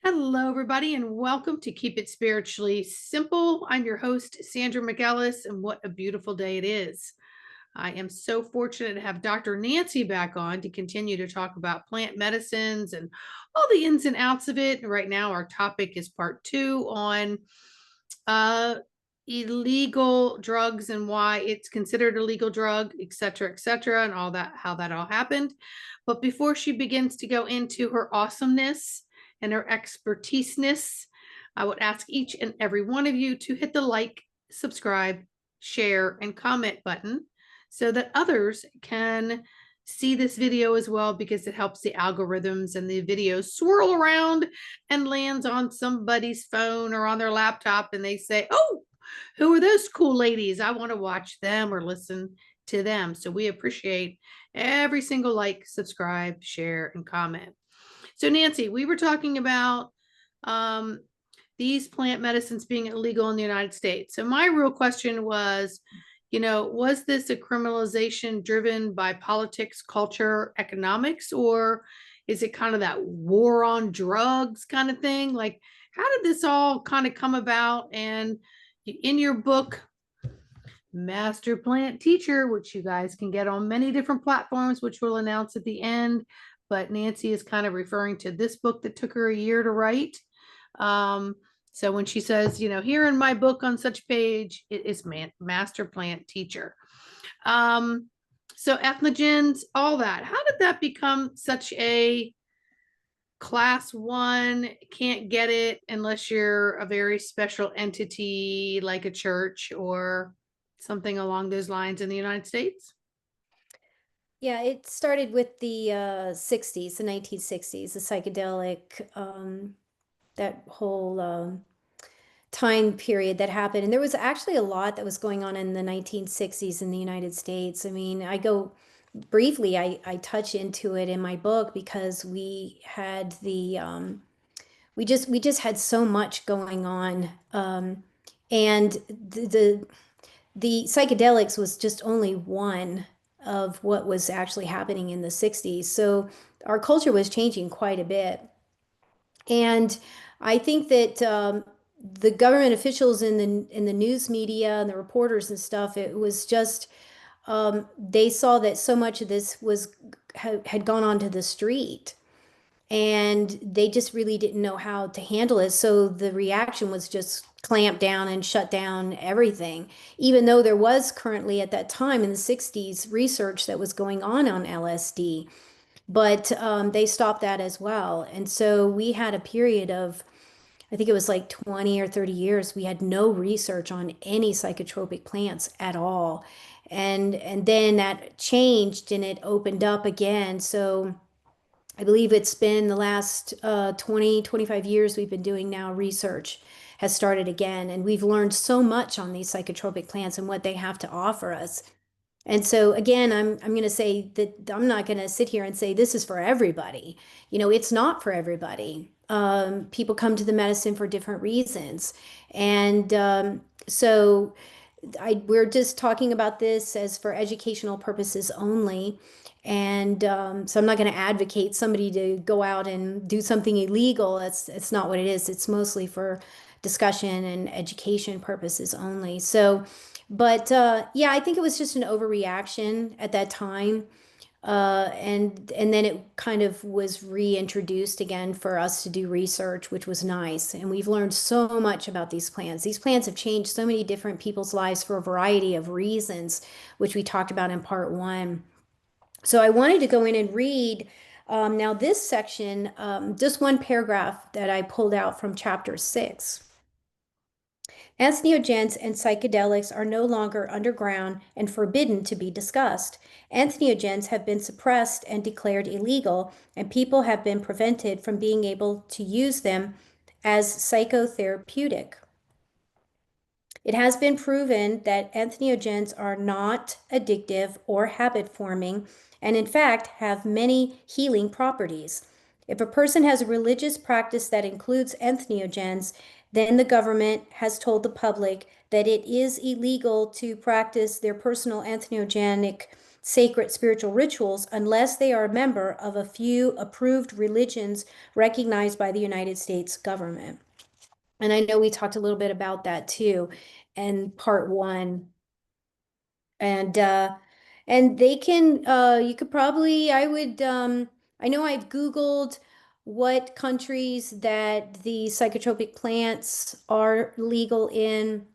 Hello, everybody, and welcome to Keep It Spiritually Simple. I'm your host, Sandra McEllis, and what a beautiful day it is. I am so fortunate to have Dr. Nancy back on to continue to talk about plant medicines and all the ins and outs of it. Right now, our topic is part two on uh, illegal drugs and why it's considered a legal drug, et cetera, and all that, how that all happened. But before she begins to go into her awesomeness and her expertiseness, I would ask each and every one of you to hit the like, subscribe, share, and comment button so that others can see this video as well, because it helps the algorithms and the videos swirl around and lands on somebody's phone or on their laptop, and they say, oh, who are those cool ladies? I want to watch them or listen to them. So we appreciate every single like, subscribe, share, and comment. So Nancy, we were talking about um, these plant medicines being illegal in the United States. So my real question was, was this a criminalization driven by politics, culture, economics, or is it kind of that war on drugs kind of thing? Like, how did this all kind of come about? And in your book, Master Plant Teacher, which you guys can get on many different platforms, which we'll announce at the end. But Nancy is kind of referring to this book that took her a year to write. So when she says, here in my book on such page, it is Master Plant Teacher. So ethnogens, all that. How did that become such a class one? Can't get it unless you're a very special entity like a church or something along those lines in the United States? Yeah, it started with the 60s, the 1960s, the psychedelic, that whole time period that happened. And there was actually a lot that was going on in the 1960s in the United States. I mean, I go briefly, I touch into it in my book because we had we just had so much going on. And the psychedelics was just only one of what was actually happening in the 60s. So our culture was changing quite a bit. And I think that the government officials in the news media and the reporters and stuff, it was just they saw that so much of this had gone onto the street, and they just really didn't know how to handle it. So the reaction was just clamp down and shut down everything, even though there was currently at that time in the 60s research that was going on LSD. But they stopped that as well. And so we had a period of, I think it was like 20 or 30 years, we had no research on any psychotropic plants at all. And then that changed and it opened up again. So I believe it's been the last 20, 25 years we've been doing now research has started again. And we've learned so much on these psychotropic plants and what they have to offer us. And so again, I'm going to say that I'm not going to sit here and say this is for everybody. It's not for everybody. People come to the medicine for different reasons. And we're just talking about this as for educational purposes only. And so I'm not going to advocate somebody to go out and do something illegal. It's not what it is. It's mostly for discussion and education purposes only. So, but yeah, I think it was just an overreaction at that time. And then it kind of was reintroduced again for us to do research, which was nice. And we've learned so much about these plants. These plants have changed so many different people's lives for a variety of reasons, which we talked about in part one. So I wanted to go in and read now this section, just one paragraph that I pulled out from chapter 6. Entheogens and psychedelics are no longer underground and forbidden to be discussed. Entheogens have been suppressed and declared illegal, and people have been prevented from being able to use them as psychotherapeutic. It has been proven that entheogens are not addictive or habit forming, and in fact have many healing properties. If a person has a religious practice that includes entheogens, then the government has told the public that it is illegal to practice their personal entheogenic sacred spiritual rituals unless they are a member of a few approved religions recognized by the United States government. And I know we talked a little bit about that too in part one. And they can you could probably I know I've Googled what countries that the psychotropic plants are legal in,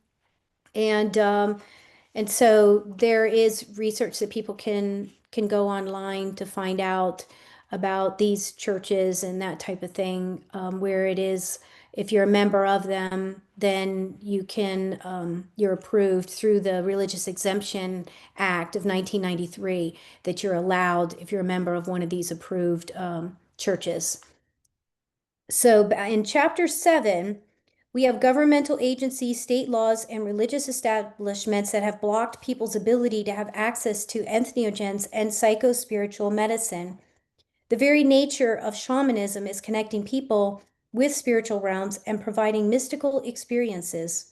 and so there is research that people can go online to find out about these churches and that type of thing, where it is, if you're a member of them, then you can, you're approved through the Religious Exemption Act of 1993, that you're allowed if you're a member of one of these approved churches. So in chapter 7, we have governmental agencies, state laws, and religious establishments that have blocked people's ability to have access to entheogens and psychospiritual medicine. The very nature of shamanism is connecting people with spiritual realms and providing mystical experiences.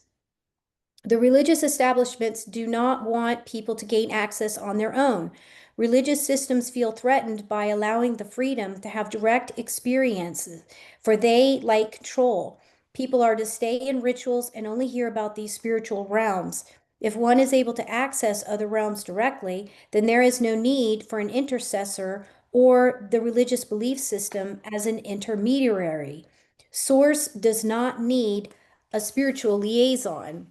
The religious establishments do not want people to gain access on their own. Religious systems feel threatened by allowing the freedom to have direct experiences, for they like control. People are to stay in rituals and only hear about these spiritual realms. If one is able to access other realms directly, then there is no need for an intercessor or the religious belief system as an intermediary. Source does not need a spiritual liaison.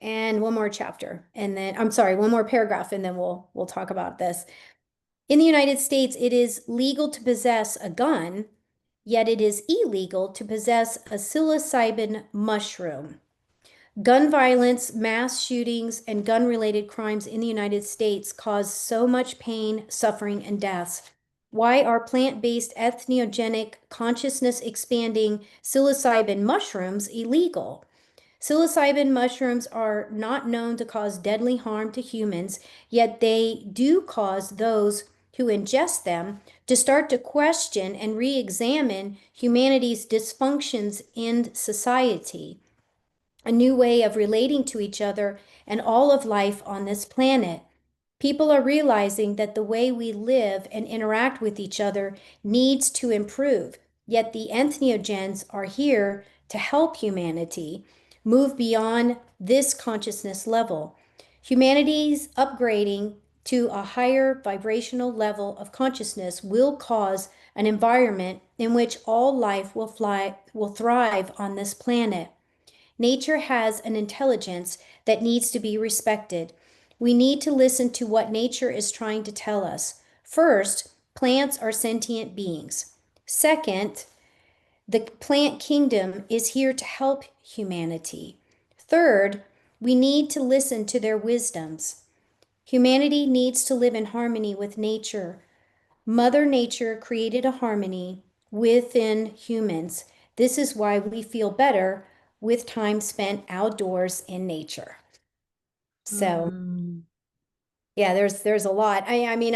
And one more chapter, and then I'm sorry, one more paragraph, and then we'll talk about this. In the United States, it is legal to possess a gun, yet it is illegal to possess a psilocybin mushroom. Gun violence, mass shootings, and gun-related crimes in the United States cause so much pain, suffering, and deaths. Why are plant-based entheogenic consciousness-expanding psilocybin mushrooms illegal? Psilocybin mushrooms are not known to cause deadly harm to humans, yet they do cause those who ingest them to start to question and re-examine humanity's dysfunctions in society, a new way of relating to each other and all of life on this planet. People are realizing that the way we live and interact with each other needs to improve, yet the entheogens are here to help humanity move beyond this consciousness level. Humanity's upgrading to a higher vibrational level of consciousness will cause an environment in which all life will thrive on this planet. Nature has an intelligence that needs to be respected. We need to listen to what nature is trying to tell us. First, plants are sentient beings. Second, the plant kingdom is here to help humanity. Third, we need to listen to their wisdoms. Humanity needs to live in harmony with nature. Mother Nature created a harmony within humans. This is why we feel better with time spent outdoors in nature. So, yeah, there's a lot. I mean,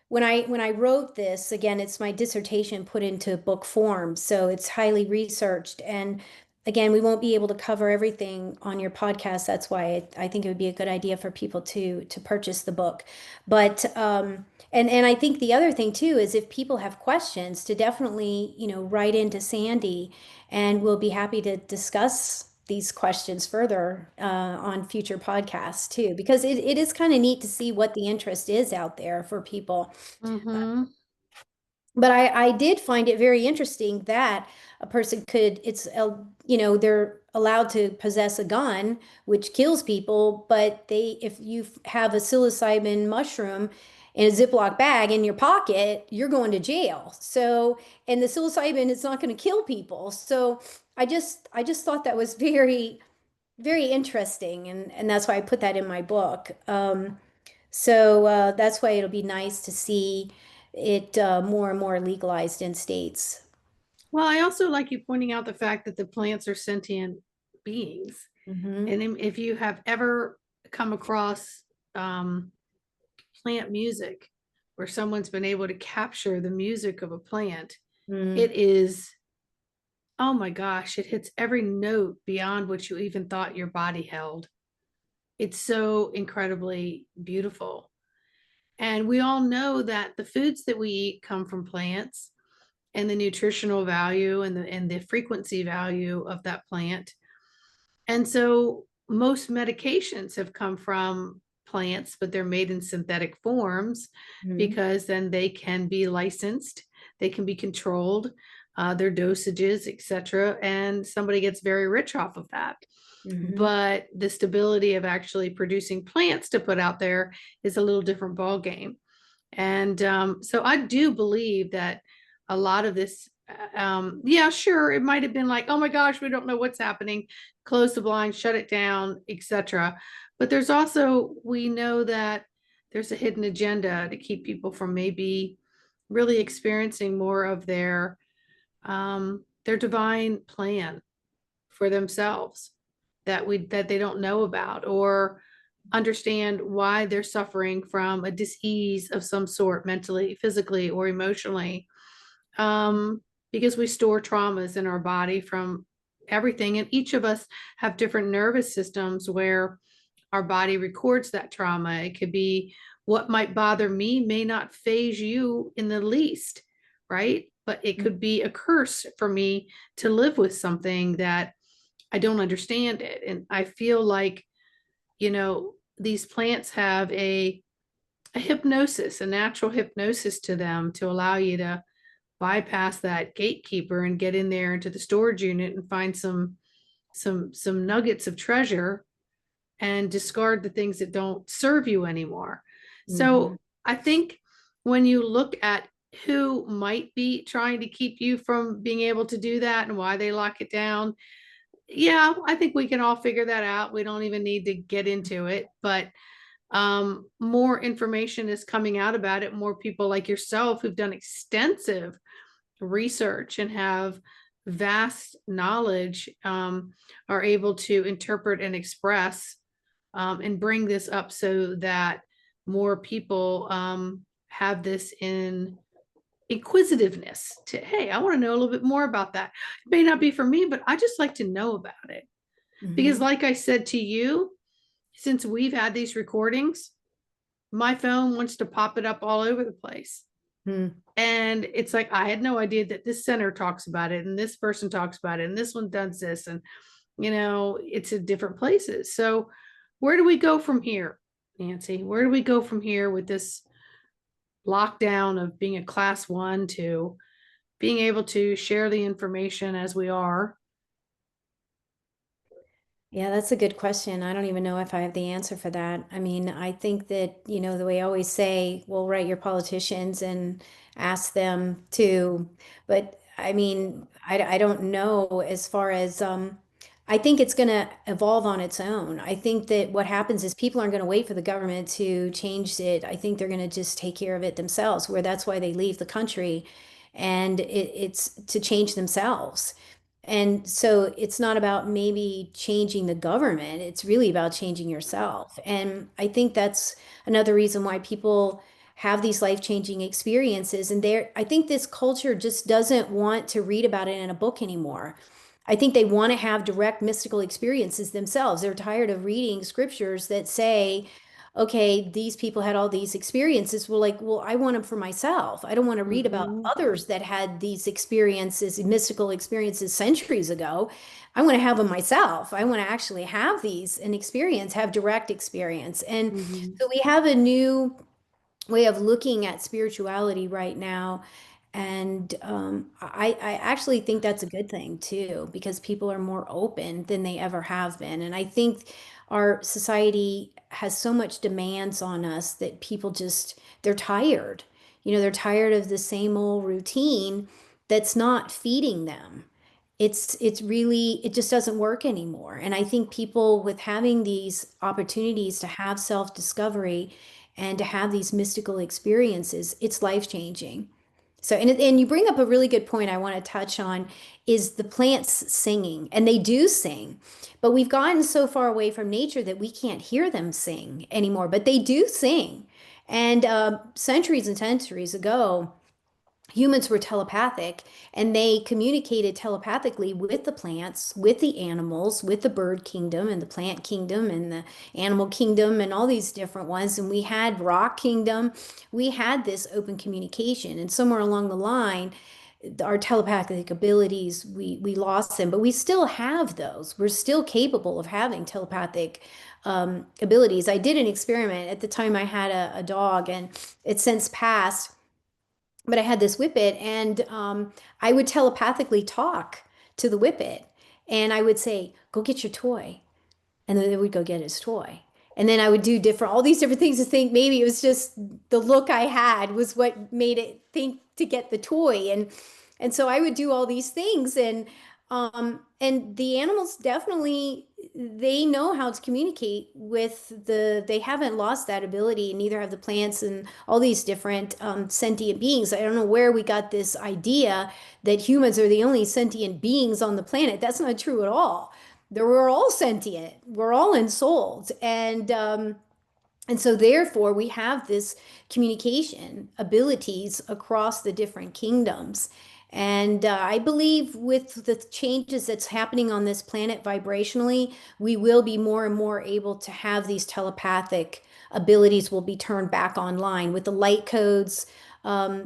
when I wrote this, again, it's my dissertation put into book form, so it's highly researched. And again, we won't be able to cover everything on your podcast. That's why I think it would be a good idea for people to purchase the book. But and I think the other thing too is if people have questions, to definitely, write into Sandy, and we'll be happy to discuss these questions further on future podcasts too, because it is kind of neat to see what the interest is out there for people. But I did find it very interesting that a person could, they're allowed to possess a gun, which kills people, but if you have a psilocybin mushroom in a Ziploc bag in your pocket, you're going to jail. So, and the psilocybin is not going to kill people. So I just thought that was very, very interesting. And that's why I put that in my book. So that's why it'll be nice to see it more and more legalized in states. Well, I also like you pointing out the fact that the plants are sentient beings. Mm-hmm. And if you have ever come across plant music where someone's been able to capture the music of a plant, it is, oh my gosh, it hits every note beyond what you even thought your body held. It's so incredibly beautiful. And we all know that the foods that we eat come from plants, and the nutritional value and the frequency value of that plant. And so most medications have come from plants, but they're made in synthetic forms Mhm. because then they can be licensed, they can be controlled, their dosages, etc. And somebody gets very rich off of that. Mhm. But the stability of actually producing plants to put out there is a little different ball game. And so I do believe that a lot of this, yeah, sure, it might have been like, oh my gosh, we don't know what's happening, close the blind, shut it down, etc. But there's also, we know that there's a hidden agenda to keep people from maybe really experiencing more of their divine plan for themselves that they don't know about, or understand why they're suffering from a dis-ease of some sort, mentally, physically, or emotionally. um, because we store traumas in our body from everything, and each of us have different nervous systems where our body records that trauma. It could be what might bother me may not phase you in the least, right? But it could be a curse for me to live with something that I don't understand it. And I feel like, these plants have a hypnosis, a natural hypnosis to them to allow you to bypass that gatekeeper and get in there into the storage unit and find some nuggets of treasure and discard the things that don't serve you anymore. Mhm. So I think when you look at who might be trying to keep you from being able to do that and why they lock it down, yeah, I think we can all figure that out. We don't even need to get into it, but more information is coming out about it. More people like yourself who've done extensive research and have vast knowledge, are able to interpret and express, and bring this up so that more people have this in inquisitiveness to, hey, I want to know a little bit more about that. It may not be for me, but I just like to know about it. Because, Mhm. like I said to you, since we've had these recordings, my phone wants to pop it up all over the place. Mhm. And it's like, I had no idea that this center talks about it, and this person talks about it, and this one does this. And, it's in different places. So, where do we go from here, Nancy? Where do we go from here with this lockdown of being a class one to being able to share the information as we are? Yeah, that's a good question. I don't even know if I have the answer for that. I mean, I think that, the way I always say, well, write your politicians and ask them to, but I mean, I don't know as far as, I think it's going to evolve on its own. I think that what happens is people aren't going to wait for the government to change it. I think they're going to just take care of it themselves, where that's why they leave the country, and it's to change themselves. And so it's not about maybe changing the government, it's really about changing yourself. And I think that's another reason why people have these life-changing experiences. And I think this culture just doesn't want to read about it in a book anymore. I think they want to have direct mystical experiences themselves. They're tired of reading scriptures that say, okay, these people had all these experiences. Well, like, well, I want them for myself. I don't want to read about Mhm. others that had these experiences, mystical experiences centuries ago. I want to have them myself. I want to actually have these and experience, have direct experience. And Mhm. so we have a new way of looking at spirituality right now. And I actually think that's a good thing too, because people are more open than they ever have been. And I think our society has so much demands on us that people just, they're tired. They're tired of the same old routine that's not feeding them. It's really, it just doesn't work anymore. And I think people with having these opportunities to have self-discovery and to have these mystical experiences, it's life-changing. So, and you bring up a really good point I want to touch on is the plants singing, and they do sing, but we've gotten so far away from nature that we can't hear them sing anymore, but they do sing. And centuries and centuries ago, humans were telepathic, and they communicated telepathically with the plants, with the animals, with the bird kingdom and the plant kingdom and the animal kingdom and all these different ones. And we had rock kingdom. We had this open communication. And somewhere along the line, our telepathic abilities, we lost them, but we still have those. We're still capable of having telepathic abilities. I did an experiment at the time. I had a dog, and it's since passed, but I had this whippet, and I would telepathically talk to the whippet, and I would say, "Go get your toy," and then they would go get his toy. And then I would do different, all these different things to think maybe it was just the look I had was what made it think to get the toy. And so I would do all these things, and the animals definitely, they know how to communicate with they haven't lost that ability, and neither have the plants and all these different sentient beings. I don't know where we got this idea that humans are the only sentient beings on the planet. That's not true at all. We're all sentient. We're all ensouled, and so therefore we have this communication abilities across the different kingdoms. And I believe with the changes that's happening on this planet vibrationally, we will be more and more able to have these telepathic abilities will be turned back online with the light codes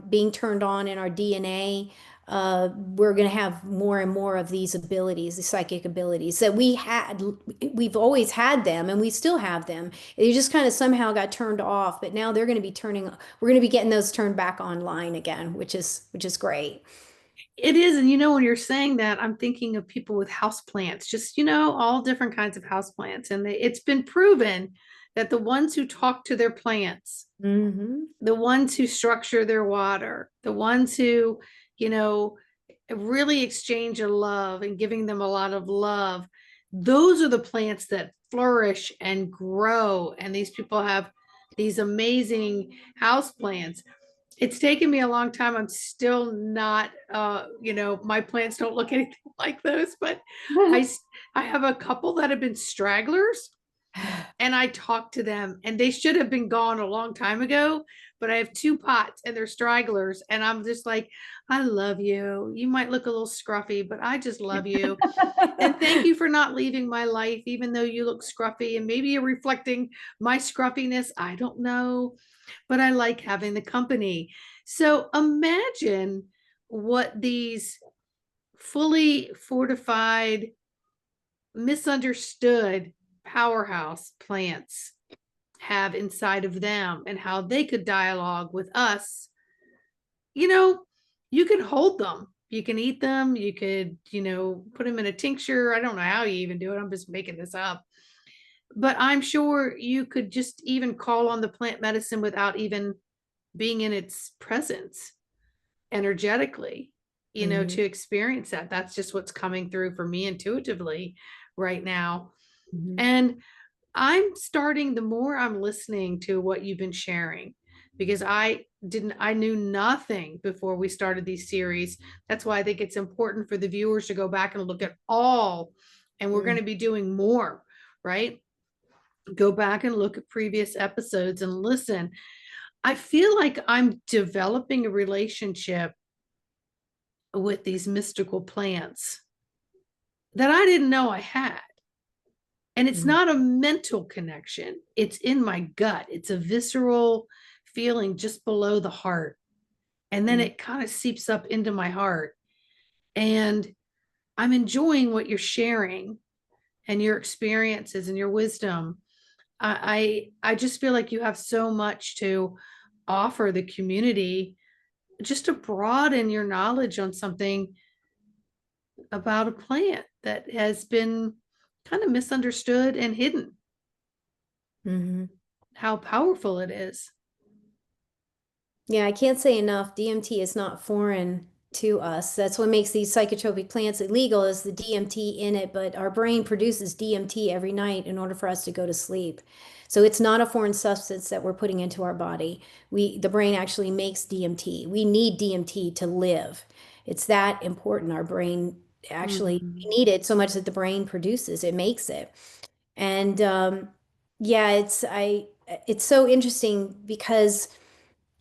being turned on in our DNA. We're going to have more and more of these abilities, the psychic abilities that we've always had them, and we still have them. They just kind of somehow got turned off, but now they're going to be we're going to be getting those turned back online again, which is great. It is. And when you're saying that, I'm thinking of people with house plants, just, all different kinds of house plants. And it's been proven that the ones who talk to their plants, Hmm. the ones who structure their water, the ones who, you know, really exchange a love and giving them a lot of love, those are the plants that flourish and grow. And these people have these amazing house plants. It's taken me a long time. I'm still not, my plants don't look anything like those, but I, I have a couple that have been stragglers, and I talk to them, and they should have been gone a long time ago. But I have two pots and they're stragglers, and I'm just like, I love you. You might look a little scruffy, but I just love you. And thank you for not leaving my life, even though you look scruffy, and maybe you're reflecting my scruffiness. I don't know, but I like having the company. So imagine what these fully fortified, misunderstood powerhouse plants have inside of them, and how they could dialogue with us. You know, you can hold them, you can eat them, you could, put them in a tincture. I don't know how you even do it. I'm just making this up. But I'm sure you could just even call on the plant medicine without even being in its presence energetically, Hmm. to experience that. That's just what's coming through for me intuitively right now. Hmm. And I'm starting, the more I'm listening to what you've been sharing, because I knew nothing before we started these series. That's why I think it's important for the viewers to go back and look at all, and we're going to be doing more, right? Go back and look at previous episodes and listen. I feel like I'm developing a relationship with these mystical plants that I didn't know I had. And it's Hmm. not a mental connection, it's in my gut. It's a visceral feeling just below the heart. And then it kind of seeps up into my heart. And I'm enjoying what you're sharing and your experiences and your wisdom. I just feel like you have so much to offer the community, just to broaden your knowledge on something about a plant that has been kind of misunderstood and hidden, Hmm. how powerful it is. Yeah, I can't say enough. DMT is not foreign to us. That's what makes these psychotropic plants illegal is the DMT in it, but our brain produces DMT every night in order for us to go to sleep. So it's not a foreign substance that we're putting into our body. The brain actually makes DMT. We need DMT to live. It's that important. Our brain actually, Mhm. we need it so much that the brain produces, it makes it. And yeah, it's so interesting because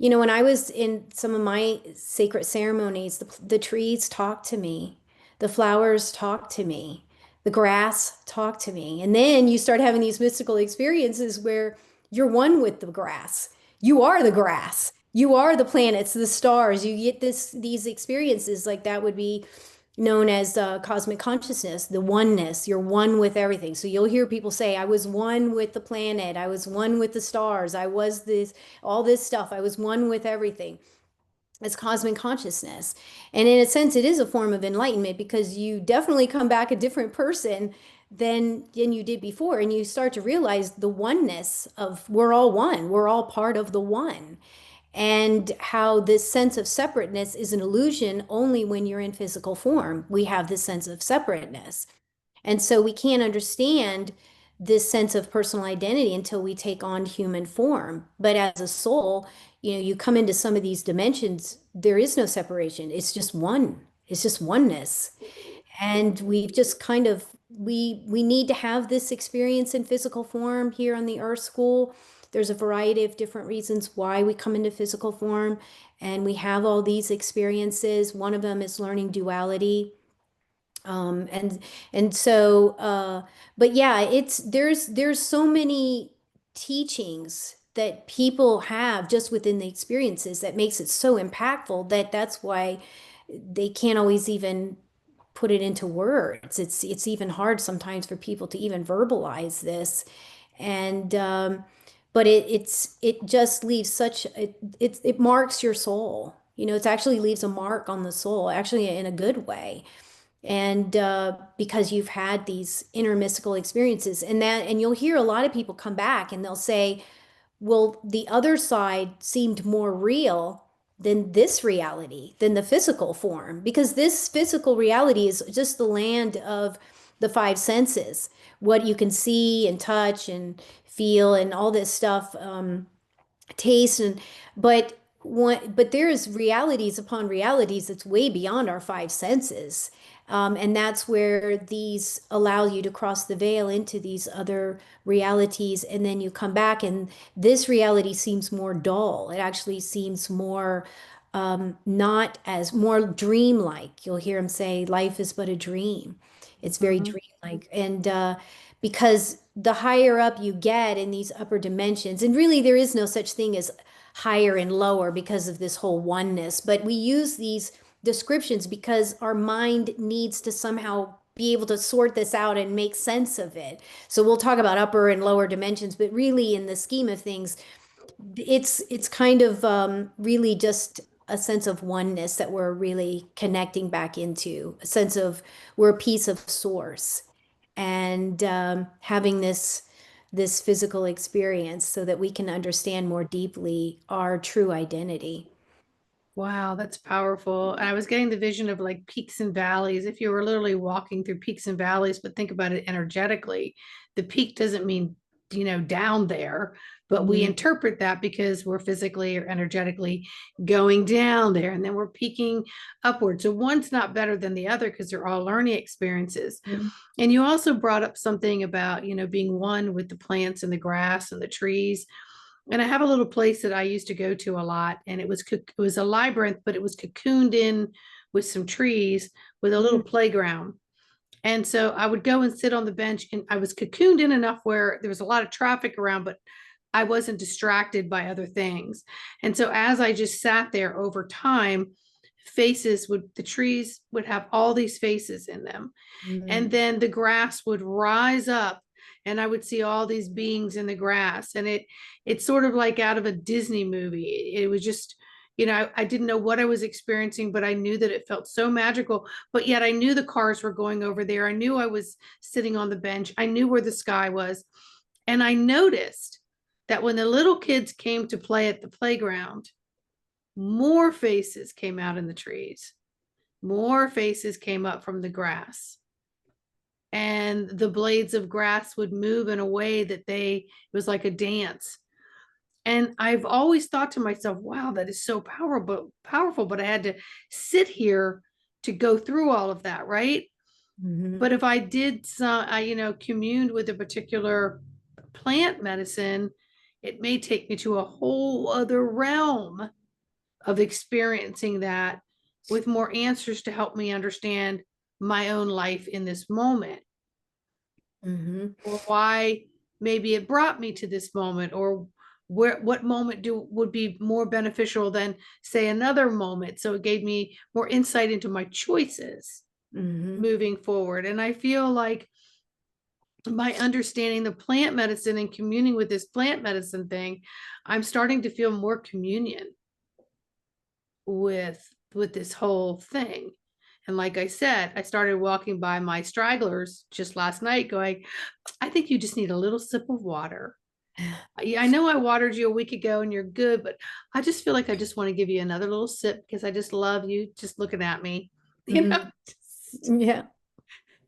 You know, when I was in some of my sacred ceremonies, the trees talk to me, the flowers talk to me, the grass talk to me. And then you start having these mystical experiences where you're one with the grass. You are the grass. You are the planets, the stars. You get these experiences like that would be known as cosmic consciousness, the oneness. You're one with everything. So you'll hear people say, I was one with the planet, I was one with the stars, I was this, all this stuff, I was one with everything. It's cosmic consciousness. And in a sense, it is a form of enlightenment because you definitely come back a different person than you did before. And you start to realize the oneness of we're all one, we're all part of the one, and how this sense of separateness is an illusion only when you're in physical form. We have this sense of separateness. And so we can't understand this sense of personal identity until we take on human form. But as a soul, you know, you come into some of these dimensions, there is no separation. It's just one. It's just oneness. And we've just kind of we need to have this experience in physical form here on the Earth School. There's a variety of different reasons why we come into physical form, and we have all these experiences. One of them is learning duality. Um, and and so but yeah, it's there's so many teachings that people have just within the experiences that makes it so impactful that that's why they can't always even put it into words. It's even hard sometimes for people to even verbalize this. And but it just leaves such it marks your soul. You know, it actually leaves a mark on the soul, actually in a good way. And because you've had these inner mystical experiences, and you'll hear a lot of people come back and they'll say, well, the other side seemed more real than this reality, than the physical form, because this physical reality is just the land of the five senses, what you can see and touch and feel and all this stuff, taste and but there is realities upon realities that's way beyond our five senses. And that's where these allow you to cross the veil into these other realities. And then you come back, and this reality seems more dull. It actually seems more, not as more dreamlike. You'll hear him say, life is but a dream. It's very Mhm. dreamlike. And because the higher up you get in these upper dimensions, and really there is no such thing as higher and lower because of this whole oneness, but we use these descriptions because our mind needs to somehow be able to sort this out and make sense of it. So we'll talk about upper and lower dimensions, but really in the scheme of things, it's kind of really just a sense of oneness that we're really connecting back into, a sense of we're a piece of source, and having this physical experience so that we can understand more deeply our true identity. Wow, that's powerful. And I was getting the vision of like peaks and valleys. If you were literally walking through peaks and valleys, but think about it energetically, the peak doesn't mean, down there, but we Mhm. interpret that because we're physically or energetically going down there and then we're peaking upward. So one's not better than the other because they're all learning experiences. And you also brought up something about, being one with the plants and the grass and the trees. And I have a little place that I used to go to a lot, and it was a labyrinth, but it was cocooned in with some trees with a little Mhm. playground. And so I would go and sit on the bench, and I was cocooned in enough where there was a lot of traffic around, but I wasn't distracted by other things. And so as I just sat there over time, the trees would have all these faces in them. And Mhm. then the grass would rise up and I would see all these beings in the grass. And it's sort of like out of a Disney movie. It was just, I didn't know what I was experiencing, but I knew that it felt so magical. But yet I knew the cars were going over there. I knew I was sitting on the bench. I knew where the sky was. And I noticed that when the little kids came to play at the playground, more faces came out in the trees, more faces came up from the grass, and the blades of grass would move in a way that it was like a dance. And I've always thought to myself, wow, that is so powerful, but I had to sit here to go through all of that, right? Mhm. But if I did some, I communed with a particular plant medicine, it may take me to a whole other realm of experiencing that with more answers to help me understand my own life in this moment, Hmm. or why maybe it brought me to this moment, or what moment would be more beneficial than say another moment, so it gave me more insight into my choices Hmm. moving forward. And I feel like by understanding the plant medicine and communing with this plant medicine thing, I'm starting to feel more communion with this whole thing. And like I said, I started walking by my stragglers just last night going, I think you just need a little sip of water. Yeah, I know I watered you a week ago and you're good, but I just feel like I just want to give you another little sip because I just love you just looking at me. You know? Hmm. Yeah.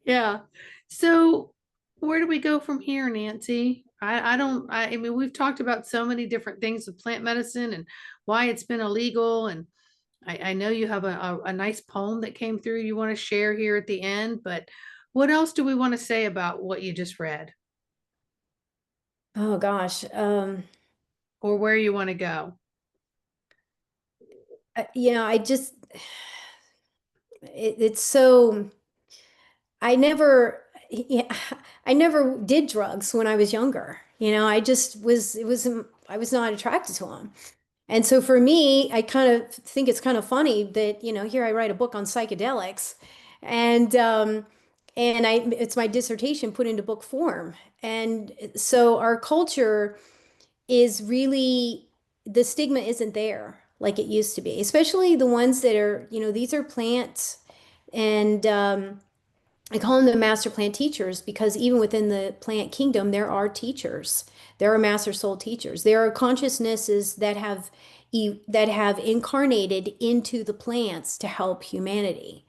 Yeah. So where do we go from here, Nancy? I don't, I mean, we've talked about so many different things with plant medicine and why it's been illegal. And I know you have a nice poem that came through you want to share here at the end, but what else do we want to say about what you just read, Oh gosh. or where you want to go? I just it's so I never yeah, I never did drugs when I was younger. I just was it was I was not attracted to them. And so for me, I kind of think it's kind of funny that, here I write a book on psychedelics and it's my dissertation put into book form. And so our culture is really the stigma isn't there like it used to be, especially the ones that are, these are plants and I call them the master plant teachers because even within the plant kingdom, there are teachers. There are master soul teachers. There are consciousnesses that have incarnated into the plants to help humanity.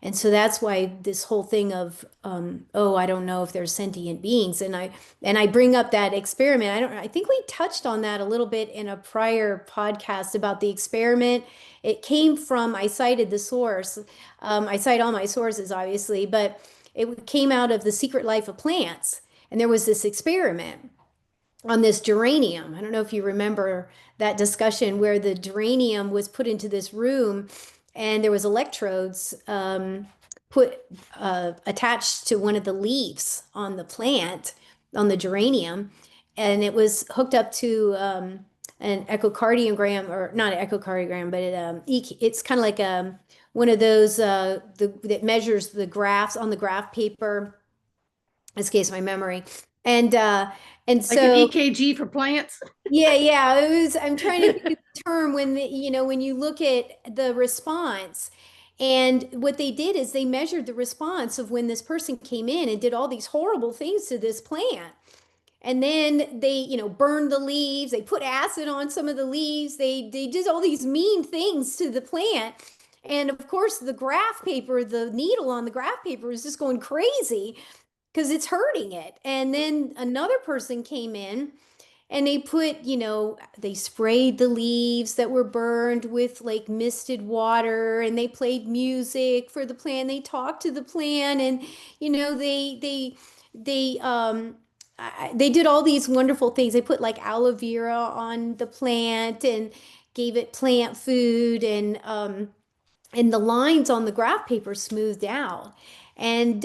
And so that's why this whole thing of oh, I don't know if there's sentient beings, and I bring up that experiment. I think we touched on that a little bit in a prior podcast about the experiment. It came from, I cited the source. I cite all my sources, obviously, but it came out of The Secret Life of Plants. And there was this experiment on this geranium. I don't know if you remember that discussion where the geranium was put into this room and there was electrodes put attached to one of the leaves on the plant, on the geranium, and it was hooked up to an echocardiogram, or not an echocardiogram, but it's kind of like one of those that measures the graphs on the graph paper. In this case, my memory, and uh, and Like an so EKG for plants? yeah, yeah. It was, I'm trying to think of the term when when you look at the response. And what they did is they measured the response of when this person came in and did all these horrible things to this plant. And then they, burned the leaves, they put acid on some of the leaves, they did all these mean things to the plant. And of course, the graph paper, the needle on the graph paper is just going crazy because it's hurting it. And then another person came in and they put, they sprayed the leaves that were burned with like misted water, and they played music for the plant. They talked to the plant, and they they did all these wonderful things. They put like aloe vera on the plant and gave it plant food, and the lines on the graph paper smoothed out. And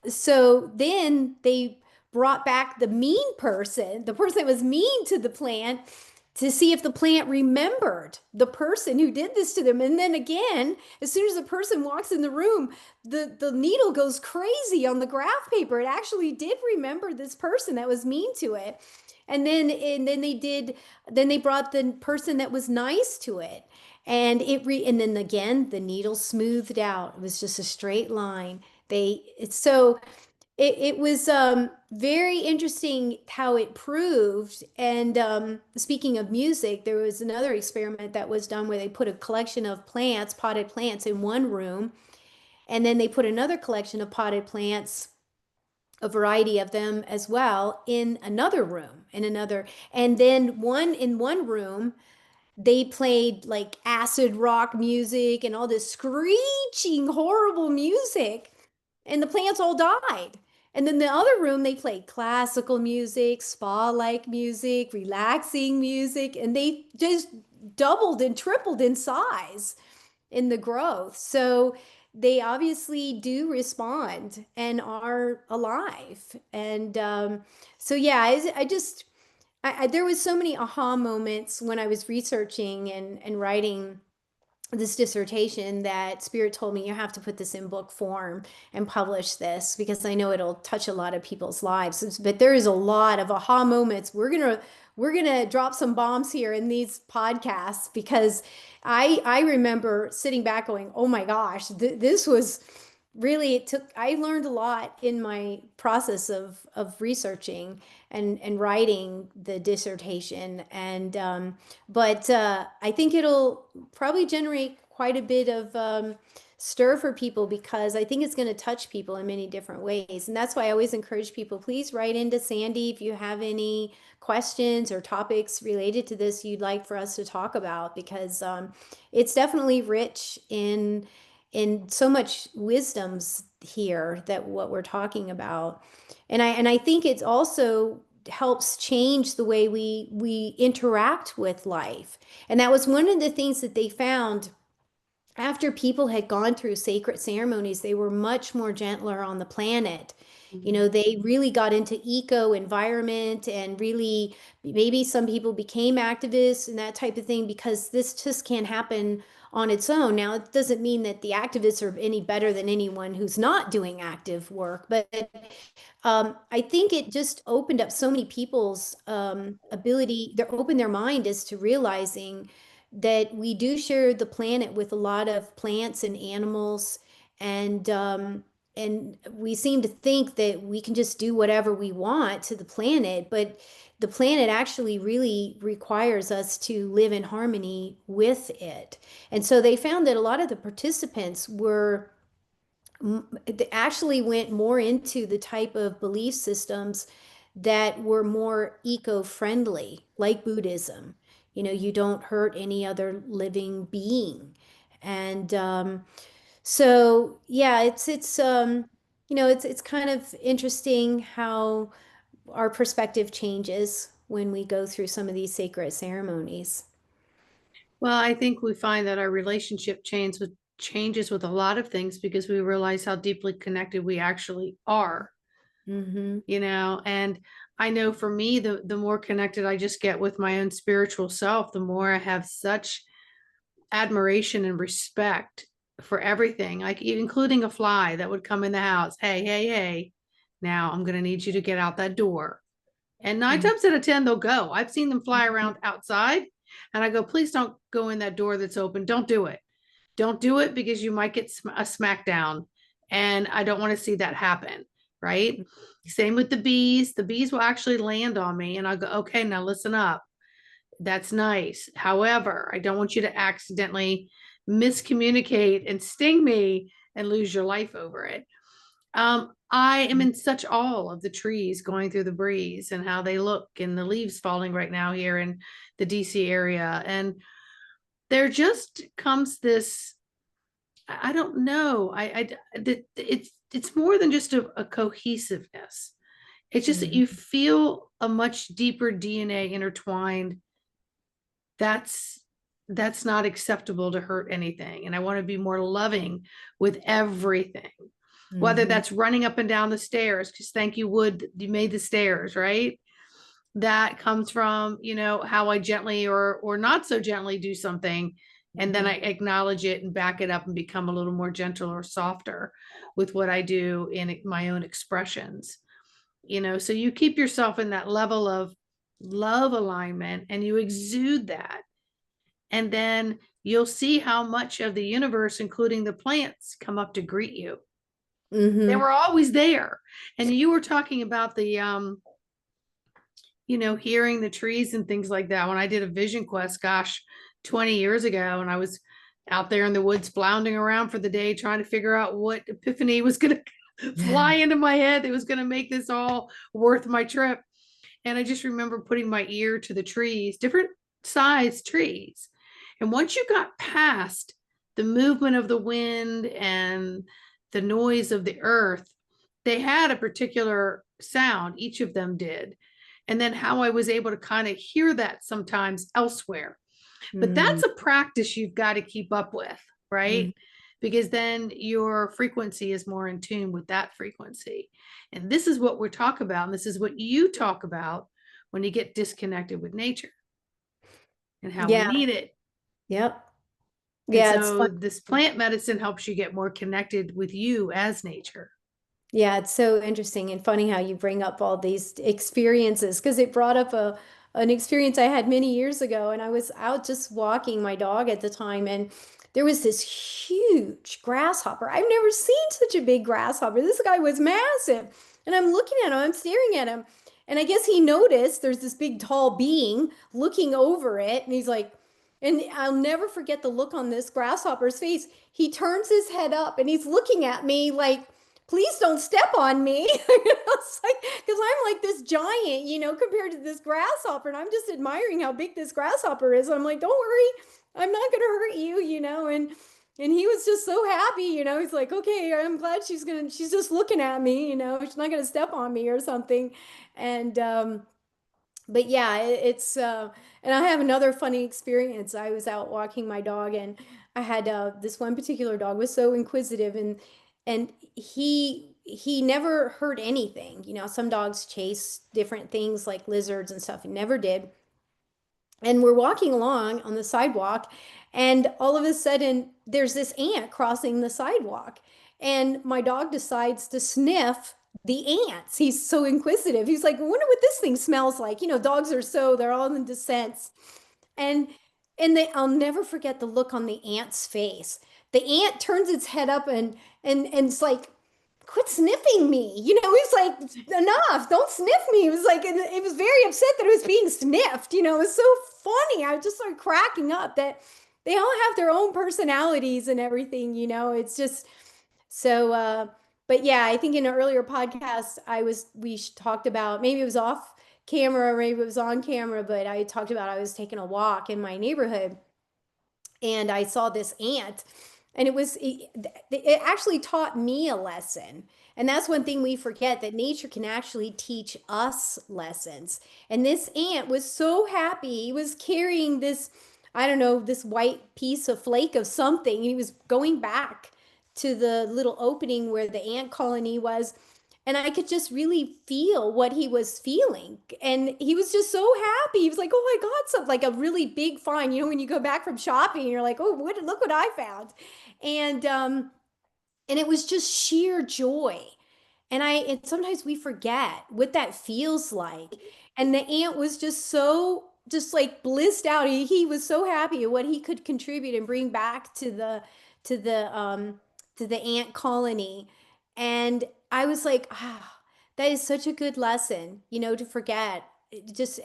so then they brought back the mean person, the person that was mean to the plant, to see if the plant remembered the person who did this to them. And then again, as soon as the person walks in the room, the needle goes crazy on the graph paper. It actually did remember this person that was mean to it. And then they brought the person that was nice to it, and then again the needle smoothed out. It was just a straight line. It was very interesting how it proved. And speaking of music, there was another experiment that was done where they put a collection of plants, potted plants, in one room, and then they put another collection of potted plants, a variety of them as well, in another room, and then in one room they played like acid rock music and all this screeching horrible music, and the plants all died. And then the other room, they played classical music, spa-like music, relaxing music, and they just doubled and tripled in size in the growth. So they obviously do respond and are alive. And so, yeah, I just, there was so many aha moments when I was researching and writing this dissertation that Spirit told me you have to put this in book form and publish this because I know it'll touch a lot of people's lives. But there is a lot of aha moments. We're gonna drop some bombs here in these podcasts because I remember sitting back going, oh my gosh, this was really, it took, I learned a lot in my process of researching and writing the dissertation. And but I think it'll probably generate quite a bit of stir for people because I think it's going to touch people in many different ways. And that's why I always encourage people, please write into Sandy if you have any questions or topics related to this you'd like for us to talk about, because it's definitely rich in so much wisdoms here that what we're talking about. And I think it's also helps change the way we interact with life. And that was one of the things that they found after people had gone through sacred ceremonies. They were much more gentler on the planet. You know, they really got into eco environment and really maybe some people became activists and that type of thing because this just can't happen on its own. Now, it doesn't mean that the activists are any better than anyone who's not doing active work, but I think it just opened up so many people's ability, they opened their mind as to realizing that we do share the planet with a lot of plants and animals, and we seem to think that we can just do whatever we want to the planet, but the planet actually really requires us to live in harmony with it. And so they found that a lot of the participants were actually went more into the type of belief systems that were more eco-friendly, like Buddhism. You know, you don't hurt any other living being. And so, yeah, it's kind of interesting how our perspective changes when we go through some of these sacred ceremonies. Well, I think we find that our relationship changes with a lot of things because we realize how deeply connected we actually are, Mm-hmm. and I know for me, the more connected I just get with my own spiritual self, the more I have such admiration and respect for everything, like including a fly that would come in the house. Hey, hey, hey, now I'm going to need you to get out that door. And 9 times out of 10, they'll go. I've seen them fly around outside and I go, please don't go in that door that's open. Don't do it. Don't do it because you might get a smackdown. And I don't want to see that happen. Right. Same with the bees. The bees will actually land on me and I'll go, okay, now listen up. That's nice. However, I don't want you to accidentally miscommunicate and sting me and lose your life over it. I am in such awe of the trees going through the breeze and how they look and the leaves falling right now here in the DC area. And there just comes this, I don't know. It's more than just a cohesiveness. It's just that Mm-hmm. you feel a much deeper DNA intertwined. That's not acceptable to hurt anything. And I want to be more loving with everything, whether Mm-hmm. that's running up and down the stairs, because thank you, wood, you made the stairs, right? That comes from, how I gently or not so gently do something. And then I acknowledge it and back it up and become a little more gentle or softer with what I do in my own expressions. So you keep yourself in that level of love alignment and you exude that. And then you'll see how much of the universe, including the plants, come up to greet you. They Mm-hmm. were always there. And you were talking about the hearing the trees and things like that. When I did a vision quest, gosh, 20 years ago, and I was out there in the woods floundering around for the day trying to figure out what epiphany was going to fly into my head that was going to make this all worth my trip. And I just remember putting my ear to the trees, different size trees. And once you got past the movement of the wind and the noise of the earth, they had a particular sound, each of them did. And then how I was able to kind of hear that sometimes elsewhere. But Mm, that's a practice you've got to keep up with, right? mm. Because then your frequency is more in tune with that frequency. And this is what we're talking about. And this is what you talk about when you get disconnected with nature and how we Yeah. need it. Yep. And Yeah, it's so fun. this plant medicine helps you get more connected with you as nature. Yeah, it's so interesting and funny how you bring up all these experiences because it brought up an experience I had many years ago, and I was out just walking my dog at the time, and there was this huge grasshopper. I've never seen such a big grasshopper. This guy was massive. And I'm looking at him, I'm staring at him. And I guess he noticed there's this big tall being looking over it, and he's like, and I'll never forget the look on this grasshopper's face. He turns his head up and he's looking at me like, please don't step on me. It's like, because I'm like this giant, compared to this grasshopper, and I'm just admiring how big this grasshopper is. I'm like, don't worry, I'm not gonna hurt you, and he was just so happy, he's like, okay, I'm glad she's just looking at me, she's not gonna step on me or something. And but yeah, it's and I have another funny experience. I was out walking my dog, and I had this one particular dog was so inquisitive, and he never hurt anything. Some dogs chase different things like lizards and stuff. He never did. And we're walking along on the sidewalk, and all of a sudden there's this ant crossing the sidewalk, and my dog decides to sniff the ants. He's so inquisitive. He's like, I wonder what this thing smells like. Dogs are so, they're all in the sense. And I'll never forget the look on the ant's face. The ant turns its head up and it's like, quit sniffing me. He's like, enough, don't sniff me. It was like, and it was very upset that it was being sniffed. It was so funny. I just started cracking up that they all have their own personalities and everything. It's just so, but yeah, I think in an earlier podcast, we talked about, maybe it was off camera or maybe it was on camera, but I talked about I was taking a walk in my neighborhood and I saw this ant, and it actually taught me a lesson. And that's one thing we forget, that nature can actually teach us lessons. And this ant was so happy. He was carrying this, I don't know, this white piece of flake of something. He was going back to the little opening where the ant colony was, and I could just really feel what he was feeling. And he was just so happy. He was like, oh, I got something, like a really big find. When you go back from shopping, you're like, oh, look what I found. And it was just sheer joy. And sometimes we forget what that feels like. And the ant was just so, just like blissed out. He was so happy at what he could contribute and bring back to the to the ant colony. And I was like, ah, that is such a good lesson, to forget. It just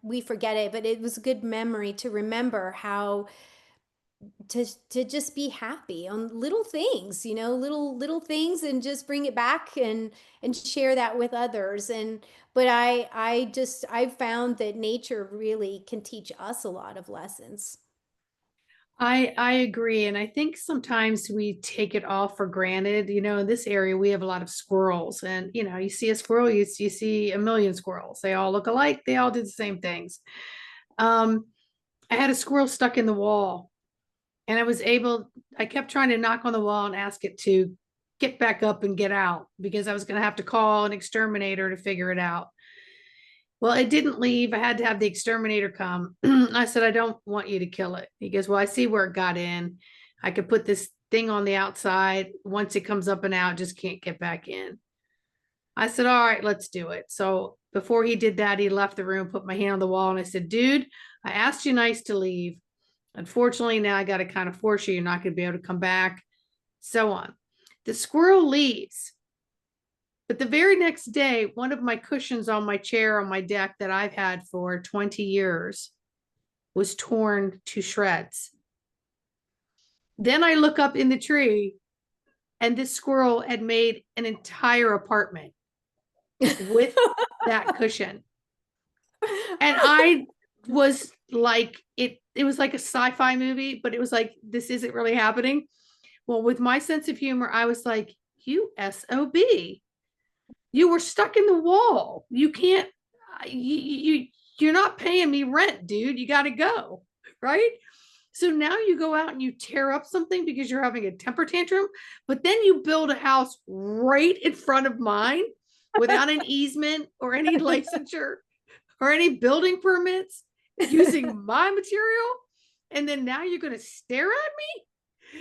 we forget it, but it was a good memory to remember how to just be happy on little things, little things, and just bring it back and share that with others. And but I've found that nature really can teach us a lot of lessons. I agree. And I think sometimes we take it all for granted. In this area, we have a lot of squirrels. And, you see a squirrel, you see a million squirrels. They all look alike. They all do the same things. Um, I had a squirrel stuck in the wall, and I kept trying to knock on the wall and ask it to get back up and get out, because I was going to have to call an exterminator to figure it out. Well, it didn't leave. I had to have the exterminator come. I said, I don't want you to kill it. He goes, well, I see where it got in. I could put this thing on the outside. Once it comes up and out, just can't get back in. I said, all right, let's do it. So before he did that, he left the room, put my hand on the wall, and I said, dude, I asked you nice to leave. Unfortunately, now I got to kind of force you. You're not going to be able to come back, so on. The squirrel leaves. But the very next day, one of my cushions on my chair on my deck that I've had for 20 years was torn to shreds. Then I look up in the tree, and this squirrel had made an entire apartment with that cushion. And I was like, it was like a sci-fi movie, but it was like, this isn't really happening. Well, with my sense of humor, I was like, you SOB. You were stuck in the wall. You can't, you're not paying me rent, dude. You got to go. Right. So now you go out and you tear up something because you're having a temper tantrum, but then you build a house right in front of mine without an easement or any licensure or any building permits using my material. And then now you're going to stare at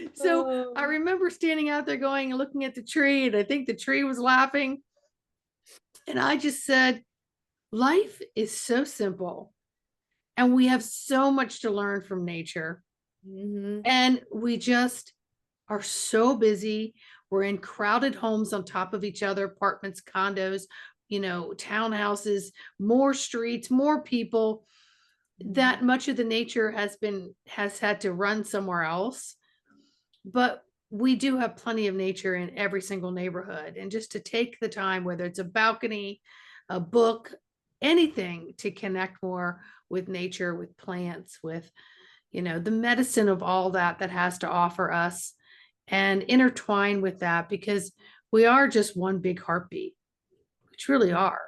me. So I remember standing out there going and looking at the tree, and I think the tree was laughing. And I just said, life is so simple, and we have so much to learn from nature. Mm-hmm. And we just are so busy. We're in crowded homes on top of each other, apartments, condos, townhouses, more streets, more people, that much of the nature has had to run somewhere else. But we do have plenty of nature in every single neighborhood. And just to take the time, whether it's a balcony, a book, anything, to connect more with nature, with plants, with, the medicine of all that has to offer us, and intertwine with that, because we are just one big heartbeat. We truly are.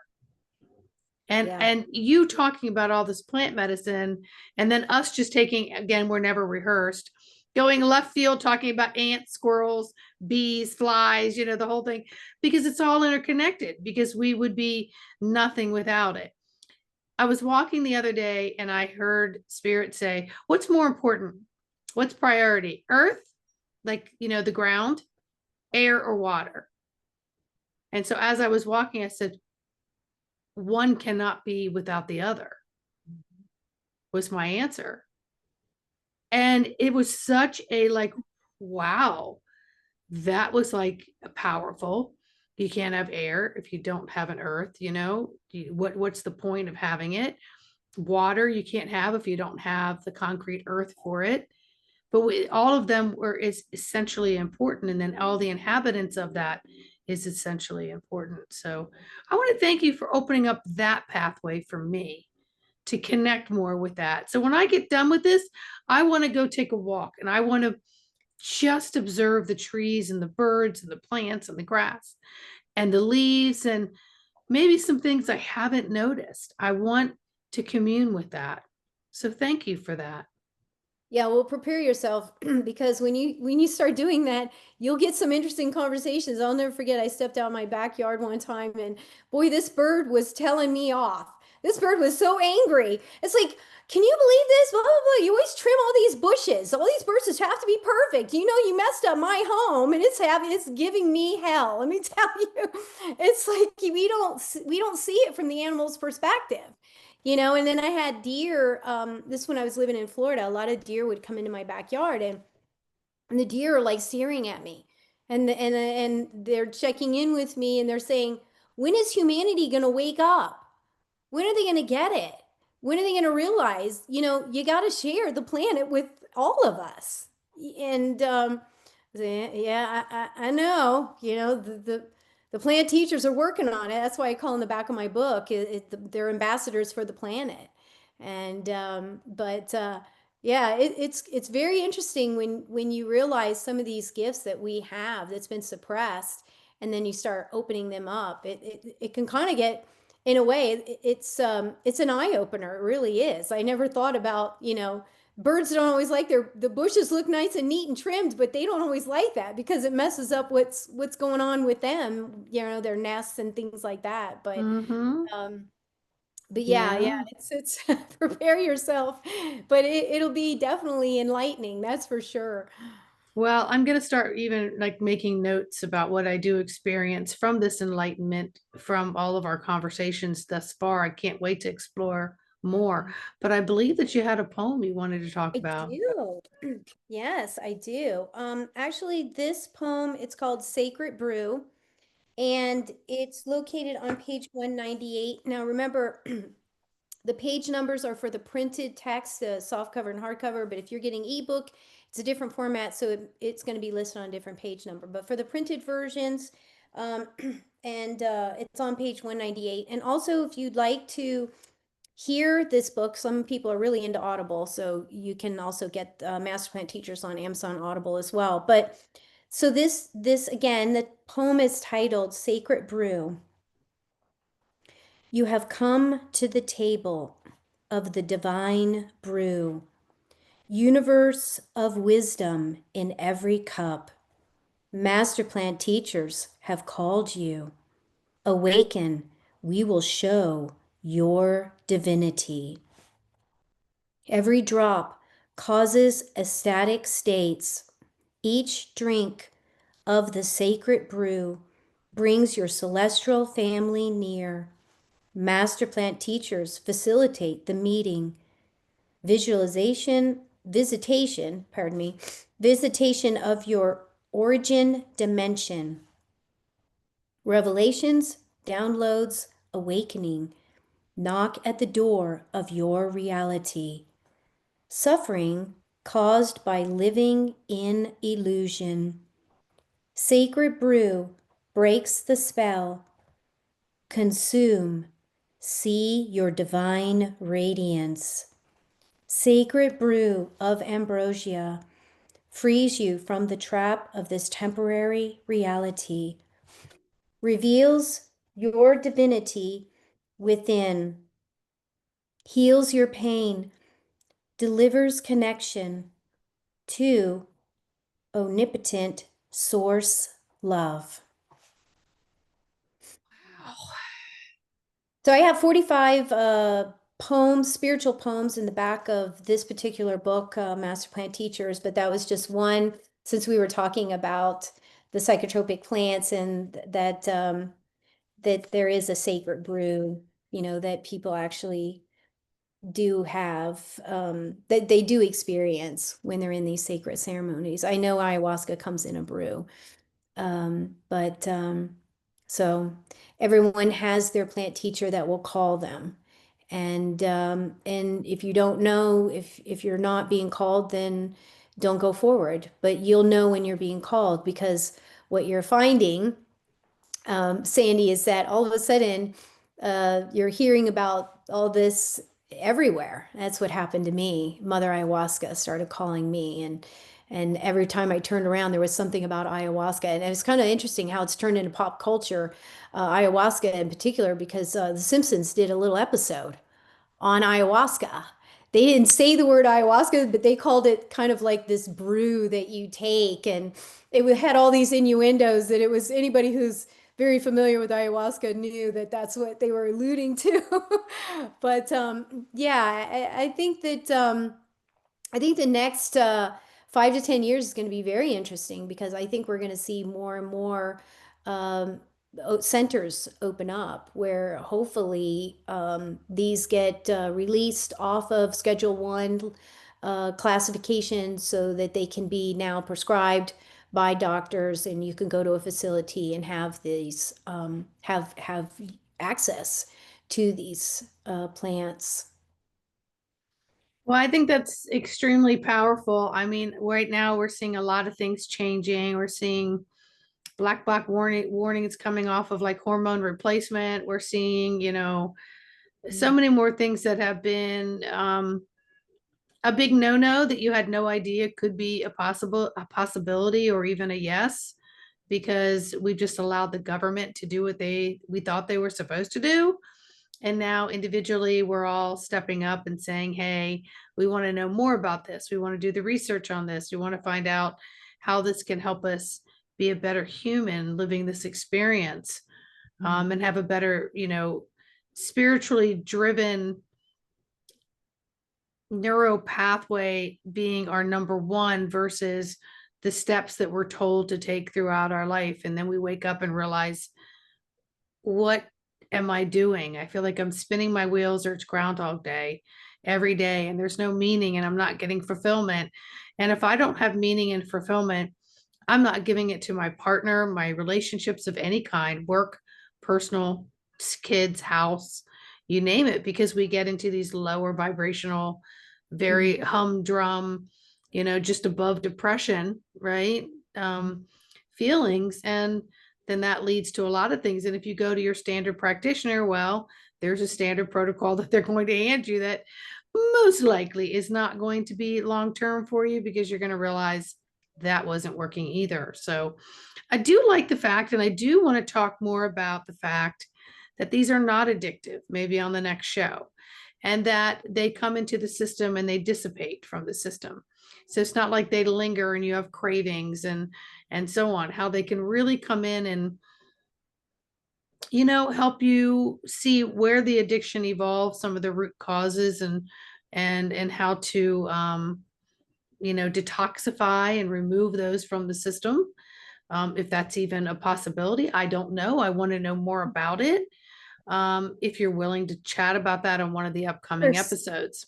And you talking about all this plant medicine, and then us just taking, again, we're never rehearsed, going left field, talking about ants, squirrels, bees, flies, the whole thing, because it's all interconnected, because we would be nothing without it. I was walking the other day and I heard Spirit say, what's more important? What's priority? Earth, like, the ground, air, or water? And so as I was walking, I said, one cannot be without the other, was my answer. And it was such a wow, that was powerful. You can't have air if you don't have an earth, what's the point of having it? Water you can't have if you don't have the concrete earth for it. But all of them is essentially important. And then all the inhabitants of that is essentially important. So I want to thank you for opening up that pathway for me to connect more with that. So when I get done with this, I want to go take a walk, and I want to just observe the trees and the birds and the plants and the grass and the leaves, and maybe some things I haven't noticed. I want to commune with that. So thank you for that. Yeah, well, prepare yourself because when you start doing that, you'll get some interesting conversations. I'll never forget, I stepped out in my backyard one time, and boy, this bird was telling me off. This bird was so angry. It's like, can you believe this? Blah, blah, blah. You always trim all these bushes. All these bushes have to be perfect. You know, you messed up my home, and it's giving me hell. Let me tell you. It's like we don't see it from the animal's perspective. And then I had deer, this when I was living in Florida, a lot of deer would come into my backyard, and the deer are like staring at me, and they're checking in with me, and they're saying, when is humanity going to wake up? When are they going to get it? When are they going to realize, you got to share the planet with all of us? And yeah, I know, the plant teachers are working on it. That's why I call in the back of my book, they're ambassadors for the planet. And but yeah, it's very interesting when you realize some of these gifts that we have that's been suppressed, and then you start opening them up. It can kind of get, in a way, it's an eye opener. It really is. I never thought about, birds don't always like the bushes look nice and neat and trimmed, but they don't always like that because it messes up what's going on with them, their nests and things like that. Um, but yeah, it's prepare yourself, but it'll be definitely enlightening, that's for sure. Well, I'm going to start even making notes about what I do experience from this enlightenment from all of our conversations thus far. I can't wait to explore more. But I believe that you had a poem you wanted to talk I about. do. Yes, I do. Actually, this poem, it's called Sacred Brew, and it's located on page 198. Now, remember, the page numbers are for the printed text, the soft cover and hardcover, but if you're getting ebook, it's a different format, so it's going to be listed on a different page number. But for the printed versions, and it's on page 198. And also, if you'd like to hear this book, some people are really into Audible, so you can also get Master Plant Teachers on Amazon Audible as well. But so this again, the poem is titled Sacred Brew. You have come to the table of the divine brew, universe of wisdom in every cup. Master plant teachers have called you. Awaken, we will show your divinity. Every drop causes ecstatic states. Each drink of the sacred brew brings your celestial family near. Master plant teachers facilitate the meeting. Visitation of your origin dimension. Revelations, downloads, awakening. Knock at the door of your reality. Suffering caused by living in illusion. Sacred brew breaks the spell. Consume. See your divine radiance. Sacred brew of ambrosia frees you from the trap of this temporary reality. Reveals your divinity within. Heals your pain. Delivers connection to omnipotent source love. So I have 45 poems, spiritual poems in the back of this particular book, Master Plant Teachers, but that was just one since we were talking about the psychotropic plants and that there is a sacred brew, that people actually do have, that they do experience when they're in these sacred ceremonies. I know ayahuasca comes in a brew. But so everyone has their plant teacher that will call them. And if you don't know, if you're not being called, then don't go forward. But you'll know when you're being called, because what you're finding, Sandy, is that all of a sudden you're hearing about all this everywhere. That's what happened to me. Mother Ayahuasca started calling me, and every time I turned around, there was something about ayahuasca. And it was kind of interesting how it's turned into pop culture, ayahuasca in particular, because The Simpsons did a little episode on ayahuasca. They didn't say the word ayahuasca, but they called it kind of like this brew that you take. And it had all these innuendos that it was anybody who's very familiar with ayahuasca knew that that's what they were alluding to. But yeah, I think that I think the next 5 to 10 years is going to be very interesting, because I think we're going to see more and more um, centers open up where hopefully these get released off of Schedule 1 classification, so that they can be now prescribed by doctors, and you can go to a facility and have these have access to these plants. Well, I think that's extremely powerful. I mean, right now we're seeing a lot of things changing. We're seeing black warnings coming off of like hormone replacement. We're seeing, so many more things that have been a big no-no that you had no idea could be a possibility or even a yes, because we just allowed the government to do what we thought they were supposed to do. And now individually, we're all stepping up and saying, hey, we want to know more about this. We want to do the research on this. We want to find out how this can help us be a better human living this experience, and have a better, spiritually driven neuro pathway being our number one, versus the steps that we're told to take throughout our life. And then we wake up and realize, what am I doing? I feel like I'm spinning my wheels, or it's Groundhog Day every day, and there's no meaning, and I'm not getting fulfillment. And if I don't have meaning and fulfillment, I'm not giving it to my partner, my relationships of any kind, work, personal, kids, house, you name it, because we get into these lower vibrational, very humdrum, just above depression, right? Feelings. And then that leads to a lot of things. And if you go to your standard practitioner, well, there's a standard protocol that they're going to hand you that most likely is not going to be long term for you, because you're going to realize that wasn't working either. So I do like the fact, and I do want to talk more about the fact that these are not addictive, maybe on the next show, and that they come into the system and they dissipate from the system. So it's not like they linger and you have cravings and so on, how they can really come in and help you see where the addiction evolves, some of the root causes, and how to detoxify and remove those from the system. If that's even a possibility, I don't know. I want to know more about it. If you're willing to chat about that on one of the upcoming Course. episodes.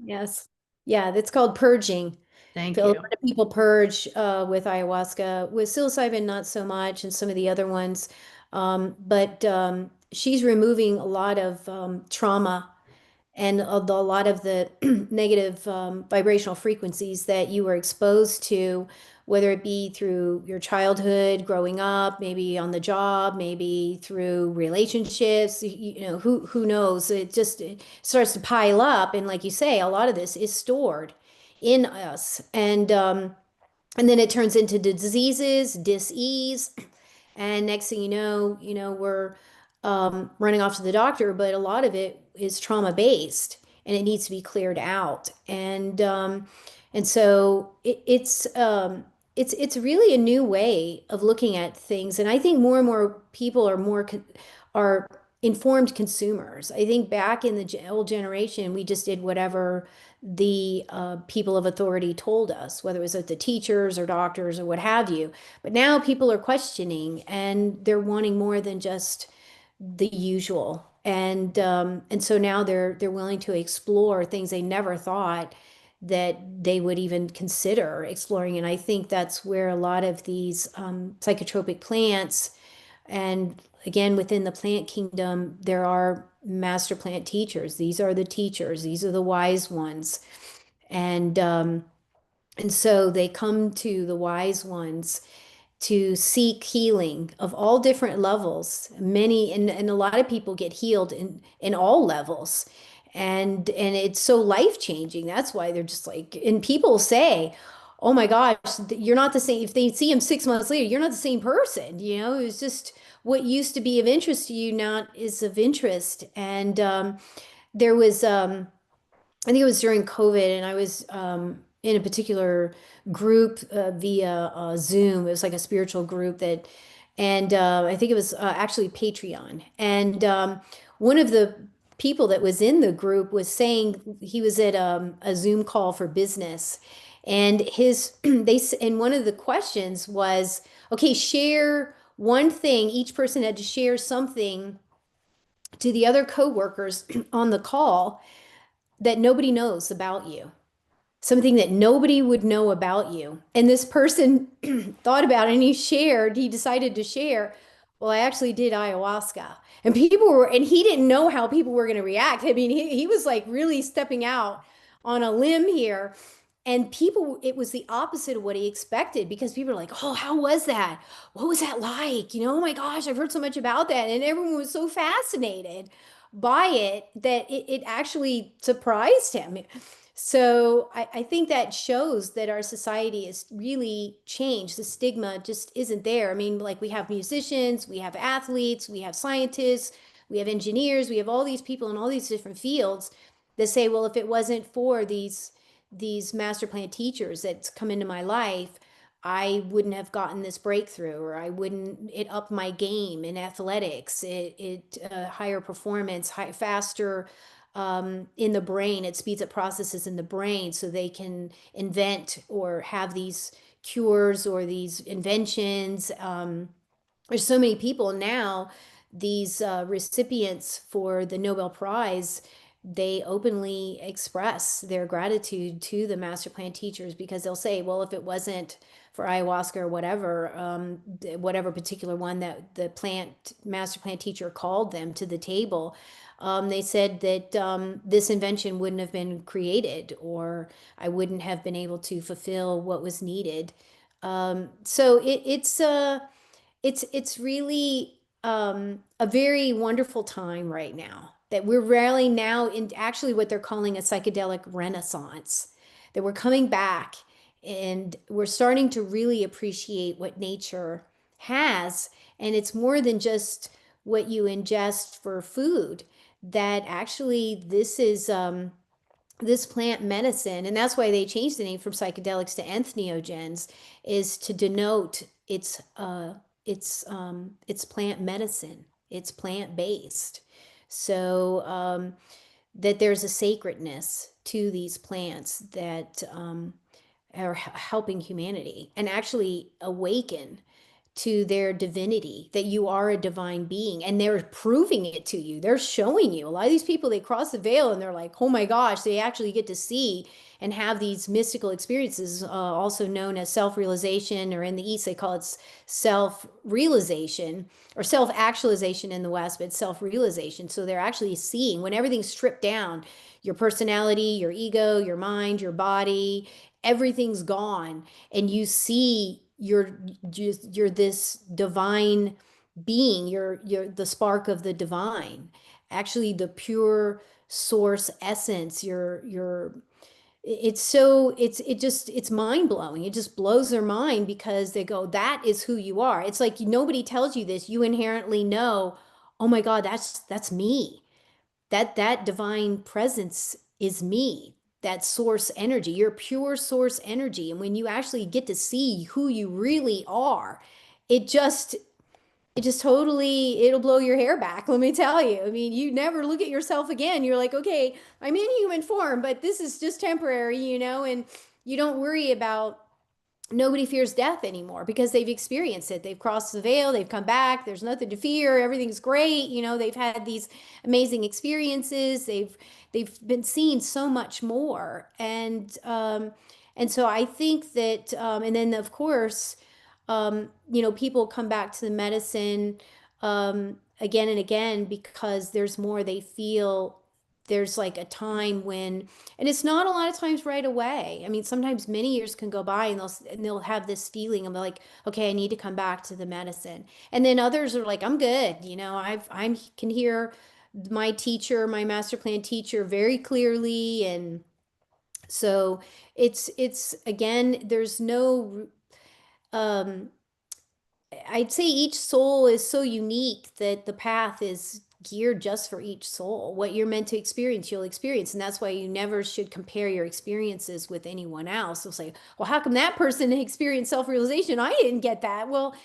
Yes. Yeah, that's called purging. Thank A lot you. of people purge with ayahuasca, with psilocybin, not so much, and some of the other ones. But she's removing a lot of trauma and a lot of the negative vibrational frequencies that you were exposed to, whether it be through your childhood, growing up, maybe on the job, maybe through relationships, who knows? It starts to pile up, and like you say, a lot of this is stored in us, and then it turns into diseases, dis-ease, and next thing we're running off to the doctor, but a lot of it is trauma based and it needs to be cleared out. And so it's really a new way of looking at things. And I think more and more people are informed consumers. I think back in the old generation, we just did whatever the people of authority told us, whether it was at the teachers or doctors or what have you. But now people are questioning and they're wanting more than just the usual. And so now they're willing to explore things they never thought that they would even consider exploring. And I think that's where a lot of these psychotropic plants, and again, within the plant kingdom, there are master plant teachers. These are the teachers. These are the wise ones. And um, and so they come to the wise ones to seek healing of all different levels. And a lot of people get healed in all levels. And it's so life-changing. That's why they're just like, and people say, oh my gosh, you're not the same. If they see him 6 months later, you're not the same person. It's just what used to be of interest to you now is of interest. And there was I think it was during COVID, and I was in a particular group via Zoom. It was like a spiritual group and I think it was actually Patreon. And one of the people that was in the group was saying he was at a Zoom call for business, and and one of the questions was, okay, share one thing. Each person had to share something to the other coworkers on the call that nobody knows about you, something that nobody would know about you. And this person thought about it and he decided to share, well, I actually did ayahuasca. And and he didn't know how people were going to react. I mean, he was like really stepping out on a limb here. And it was the opposite of what he expected because people were like, oh, how was that? What was that like? Oh my gosh, I've heard so much about that. And everyone was so fascinated by it that it actually surprised him. So I think that shows that our society has really changed. The stigma just isn't there. I mean, like we have musicians, we have athletes, we have scientists, we have engineers, we have all these people in all these different fields that say, well, if it wasn't for these master plan teachers that's come into my life, I wouldn't have gotten this breakthrough, or I wouldn't, it upped my game in athletics, it higher performance, faster in the brain. It speeds up processes in the brain so they can invent or have these cures or these inventions. There's so many people now, these recipients for the Nobel Prize, they openly express their gratitude to the master plan teachers because they'll say, well, if it wasn't for ayahuasca or whatever, whatever particular one that the master plan teacher called them to the table, they said that this invention wouldn't have been created, or I wouldn't have been able to fulfill what was needed. So it's really a very wonderful time right now that we're really now in actually what they're calling a psychedelic renaissance, that we're coming back and we're starting to really appreciate what nature has. And it's more than just what you ingest for food, that actually this plant medicine, and that's why they changed the name from psychedelics to entheogens, is to denote it's plant medicine. It's plant based. So that there's a sacredness to these plants that are helping humanity and actually awaken to their divinity, that you are a divine being, and they're proving it to you. They're showing you. A lot of these people, they cross the veil and they're like, oh my gosh, they actually get to see and have these mystical experiences, also known as self-realization, or in the East, they call it self-realization, or self-actualization in the West, but self-realization. So they're actually seeing when everything's stripped down, your personality, your ego, your mind, your body, everything's gone, and you see you're this divine being. You're the spark of the divine, actually the pure source essence. You're it's so it's mind blowing. It just blows their mind because they go, that is who you are. It's like nobody tells you this. You inherently know, oh my God, that's me. That divine presence is me. That source energy, your pure source energy. And when you actually get to see who you really are, it just it just totally, it'll blow your hair back, let me tell you. I mean, you never look at yourself again. You're like, okay, I'm in human form, but this is just temporary, and you don't worry about, nobody fears death anymore because they've experienced it. They've crossed the veil, they've come back, there's nothing to fear, everything's great. They've had these amazing experiences. They've been seeing so much more. And so I think that and then of course people come back to the medicine again and again because there's more. They feel there's like a time when, and it's not a lot of times right away. I mean, sometimes many years can go by and they'll have this feeling of like, okay, I need to come back to the medicine. And then others are like, I'm good. I can hear my teacher, my master plan teacher very clearly. And so it's again, there's no um I'd say each soul is so unique that the path is geared just for each soul. What you're meant to experience, you'll experience. And that's why you never should compare your experiences with anyone else. They'll say, well, how come that person experienced self-realization? I didn't get that. Well,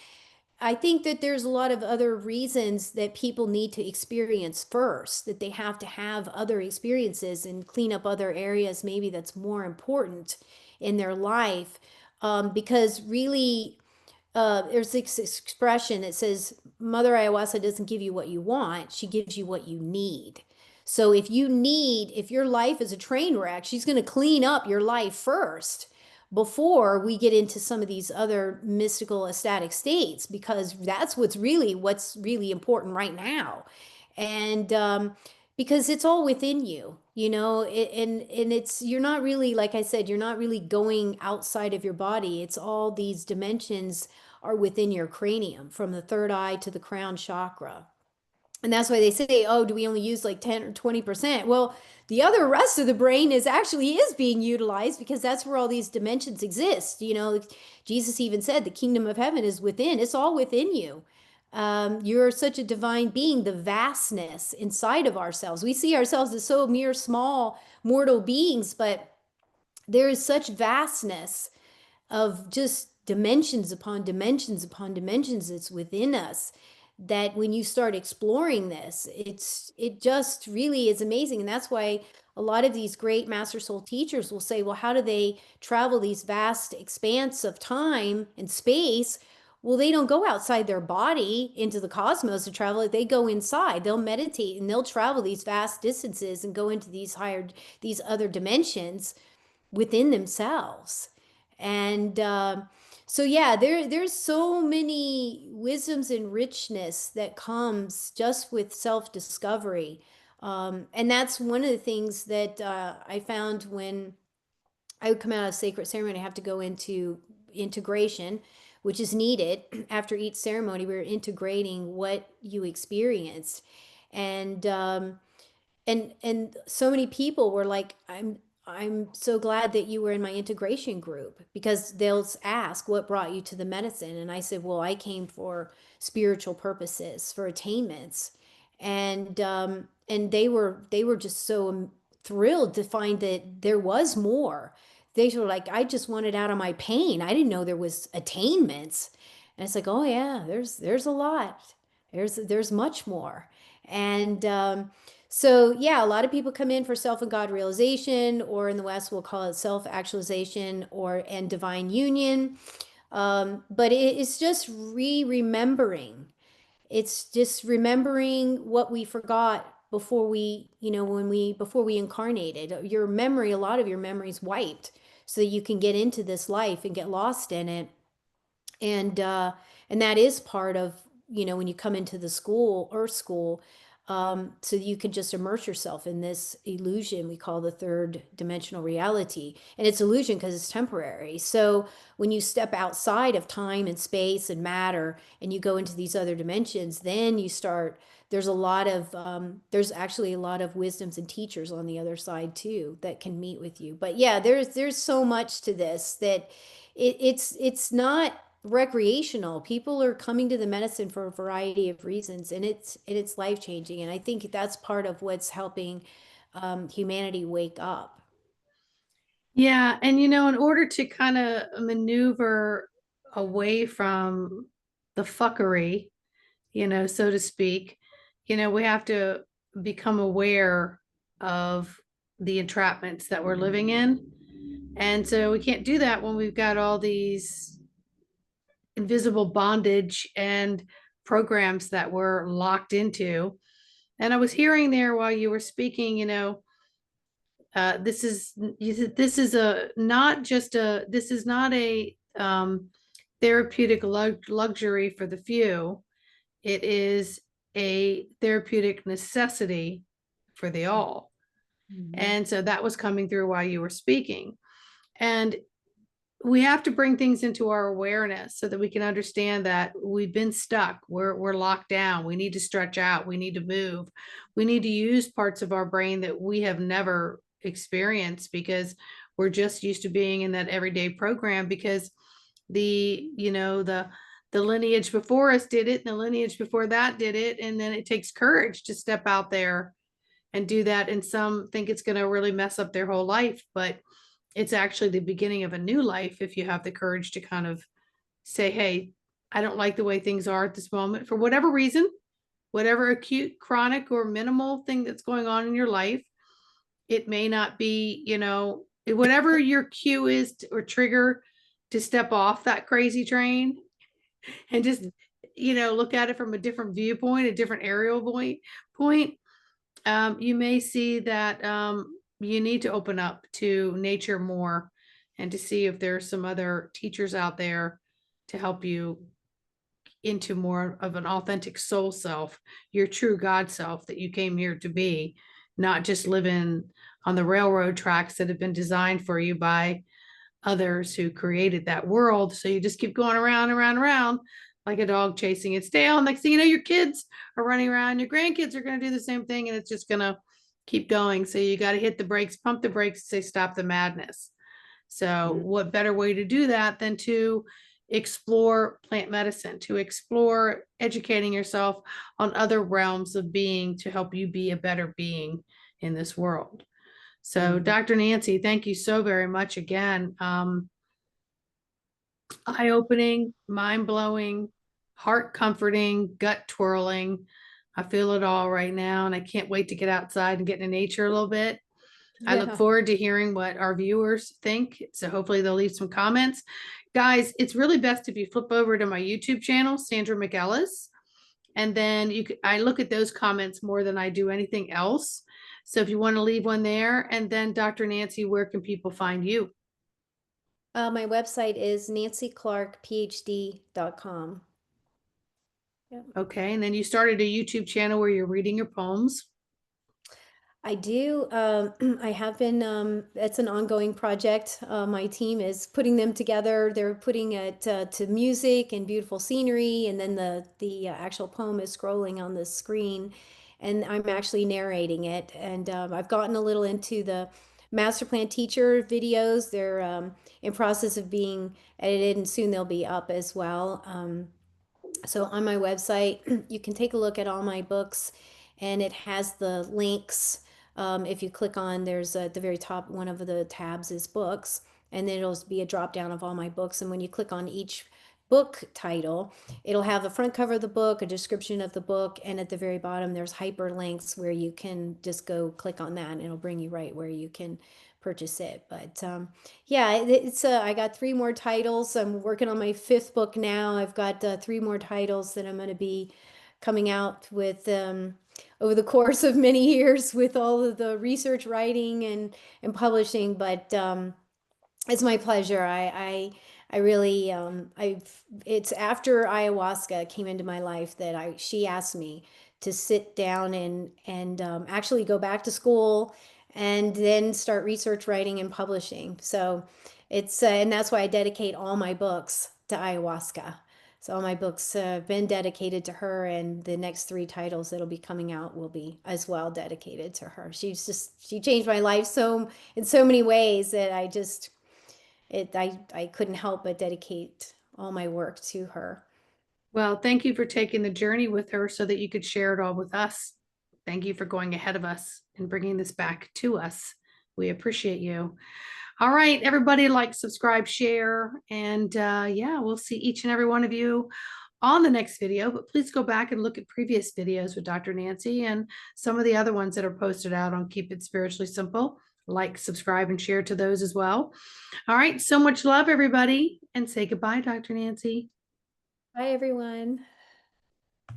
I think that there's a lot of other reasons that people need to experience first, that they have to have other experiences and clean up other areas, maybe that's more important in their life. Because really, there's this expression that says Mother Ayahuasca doesn't give you what you want, she gives you what you need. So if your life is a train wreck, she's going to clean up your life first before we get into some of these other mystical ecstatic states, because that's what's really important right now. And because it's all within you, and it's, you're not really, like I said, you're not really going outside of your body. It's all these dimensions are within your cranium, from the third eye to the crown chakra. And that's why they say, oh, do we only use like 10 or 20%? Well, the other rest of the brain is being utilized because that's where all these dimensions exist. Jesus even said the kingdom of heaven is within. It's all within you. You're such a divine being, the vastness inside of ourselves. We see ourselves as so mere small mortal beings, but there is such vastness of just dimensions upon dimensions upon dimensions that's within us, that when you start exploring this, it just really is amazing. And that's why a lot of these great master soul teachers will say, well, how do they travel these vast expanse of time and space? Well, they don't go outside their body into the cosmos to travel it. They go inside, they'll meditate, and they'll travel these vast distances and go into these other dimensions within themselves. And so yeah, there's so many wisdoms and richness that comes just with self-discovery. And that's one of the things that I found when I would come out of sacred ceremony. I have to go into integration, which is needed after each ceremony. We're integrating what you experienced. And so many people were like, I'm so glad that you were in my integration group because they'll ask what brought you to the medicine. And I said, well, I came for spiritual purposes, for attainments. And they were just so thrilled to find that there was more. They were like, I just wanted out of my pain. I didn't know there was attainments. And it's like, oh yeah, there's a lot. There's much more. And so yeah, a lot of people come in for self and God realization, or in the West we'll call it self actualization or and divine union. But it's just remembering. It's just remembering what we forgot before we, when we before we incarnated. Your memory, a lot of your memory's wiped, so that you can get into this life and get lost in it. And that is part of, when you come into the school, earth school, so you can just immerse yourself in this illusion we call the third dimensional reality. And it's illusion because it's temporary. So when you step outside of time and space and matter and you go into these other dimensions, then you start, there's actually a lot of wisdoms and teachers on the other side too that can meet with you. But yeah, there's so much to this that it's not recreational. People are coming to the medicine for a variety of reasons, and it's life changing. And I think that's part of what's helping humanity wake up. Yeah, and in order to kind of maneuver away from the fuckery, so to speak, we have to become aware of the entrapments that we're living in. And so we can't do that when we've got all these invisible bondage and programs that we're locked into. And I was hearing there while you were speaking, this is a not just a this is not a therapeutic luxury for the few. It is a therapeutic necessity for the all. And so that was coming through while you were speaking. And we have to bring things into our awareness so that we can understand that we've been stuck. We're locked down. We need to stretch out. We need to move. We need to use parts of our brain that we have never experienced because we're just used to being in that everyday program because the lineage before us did it and the lineage before that did it. And then it takes courage to step out there and do that. And some think it's going to really mess up their whole life, but it's actually the beginning of a new life if you have the courage to kind of say, hey, I don't like the way things are at this moment for whatever reason, whatever acute, chronic, or minimal thing that's going on in your life. It may not be, whatever your cue is or trigger to step off that crazy train and just, look at it from a different viewpoint, a different aerial point. You may see that you need to open up to nature more and to see if there's some other teachers out there to help you into more of an authentic soul self, your true God self that you came here to be, not just living on the railroad tracks that have been designed for you by others who created that world. So you just keep going around, around, around like a dog chasing its tail. Next thing you know, your kids are running around, your grandkids are going to do the same thing, and it's just going to keep going. So you got to hit the brakes, pump the brakes, say stop the madness. So what better way to do that than to explore plant medicine, to explore educating yourself on other realms of being to help you be a better being in this world. So Dr. Nancy, thank you so very much again. Eye-opening, mind-blowing, heart comforting, gut twirling. I feel it all right now, and I can't wait to get outside and get in nature a little bit. I look forward to hearing what our viewers think. So hopefully they'll leave some comments. Guys, it's really best if you flip over to my YouTube channel, Sandra McEllis, and then I look at those comments more than I do anything else. So if you want to leave one there, and then Dr. Nancy, where can people find you? My website is nancyclarkphd.com. Yep. Okay, and then you started a YouTube channel where you're reading your poems. I do. I have been, it's an ongoing project. My team is putting them together. They're putting it to music and beautiful scenery, and then the actual poem is scrolling on the screen, and I'm actually narrating it. And I've gotten a little into the master plan teacher videos. They're in process of being edited, and soon they'll be up as well. So on my website, you can take a look at all my books, and it has the links. If you click on, there's at the very top, one of the tabs is books, and then it'll be a drop down of all my books. And when you click on each book title, it'll have the front cover of the book, a description of the book, and at the very bottom, there's hyperlinks where you can just go click on that, and it'll bring you right where you can purchase it. But yeah, it's I got 3 more titles. I'm working on my 5th book now. I've got 3 more titles that I'm going to be coming out with over the course of many years with all of the research writing and publishing. But it's my pleasure. I really it's after ayahuasca came into my life that she asked me to sit down and actually go back to school and then start research writing and publishing. So it's and that's why I dedicate all my books to ayahuasca. So all my books have been dedicated to her, and the next 3 titles that'll be coming out will be as well dedicated to her. She changed my life so in so many ways that I couldn't help but dedicate all my work to her. Well, thank you for taking the journey with her so that you could share it all with us. Thank you for going ahead of us and bringing this back to us. We appreciate you. All right, everybody, like, subscribe, share, and yeah, we'll see each and every one of you on the next video. But please go back and look at previous videos with Dr. Nancy and some of the other ones that are posted out on Keep It Spiritually Simple. Like, subscribe, and share to those as well. All right, so much love, everybody, and say goodbye, Dr. Nancy. Bye, everyone.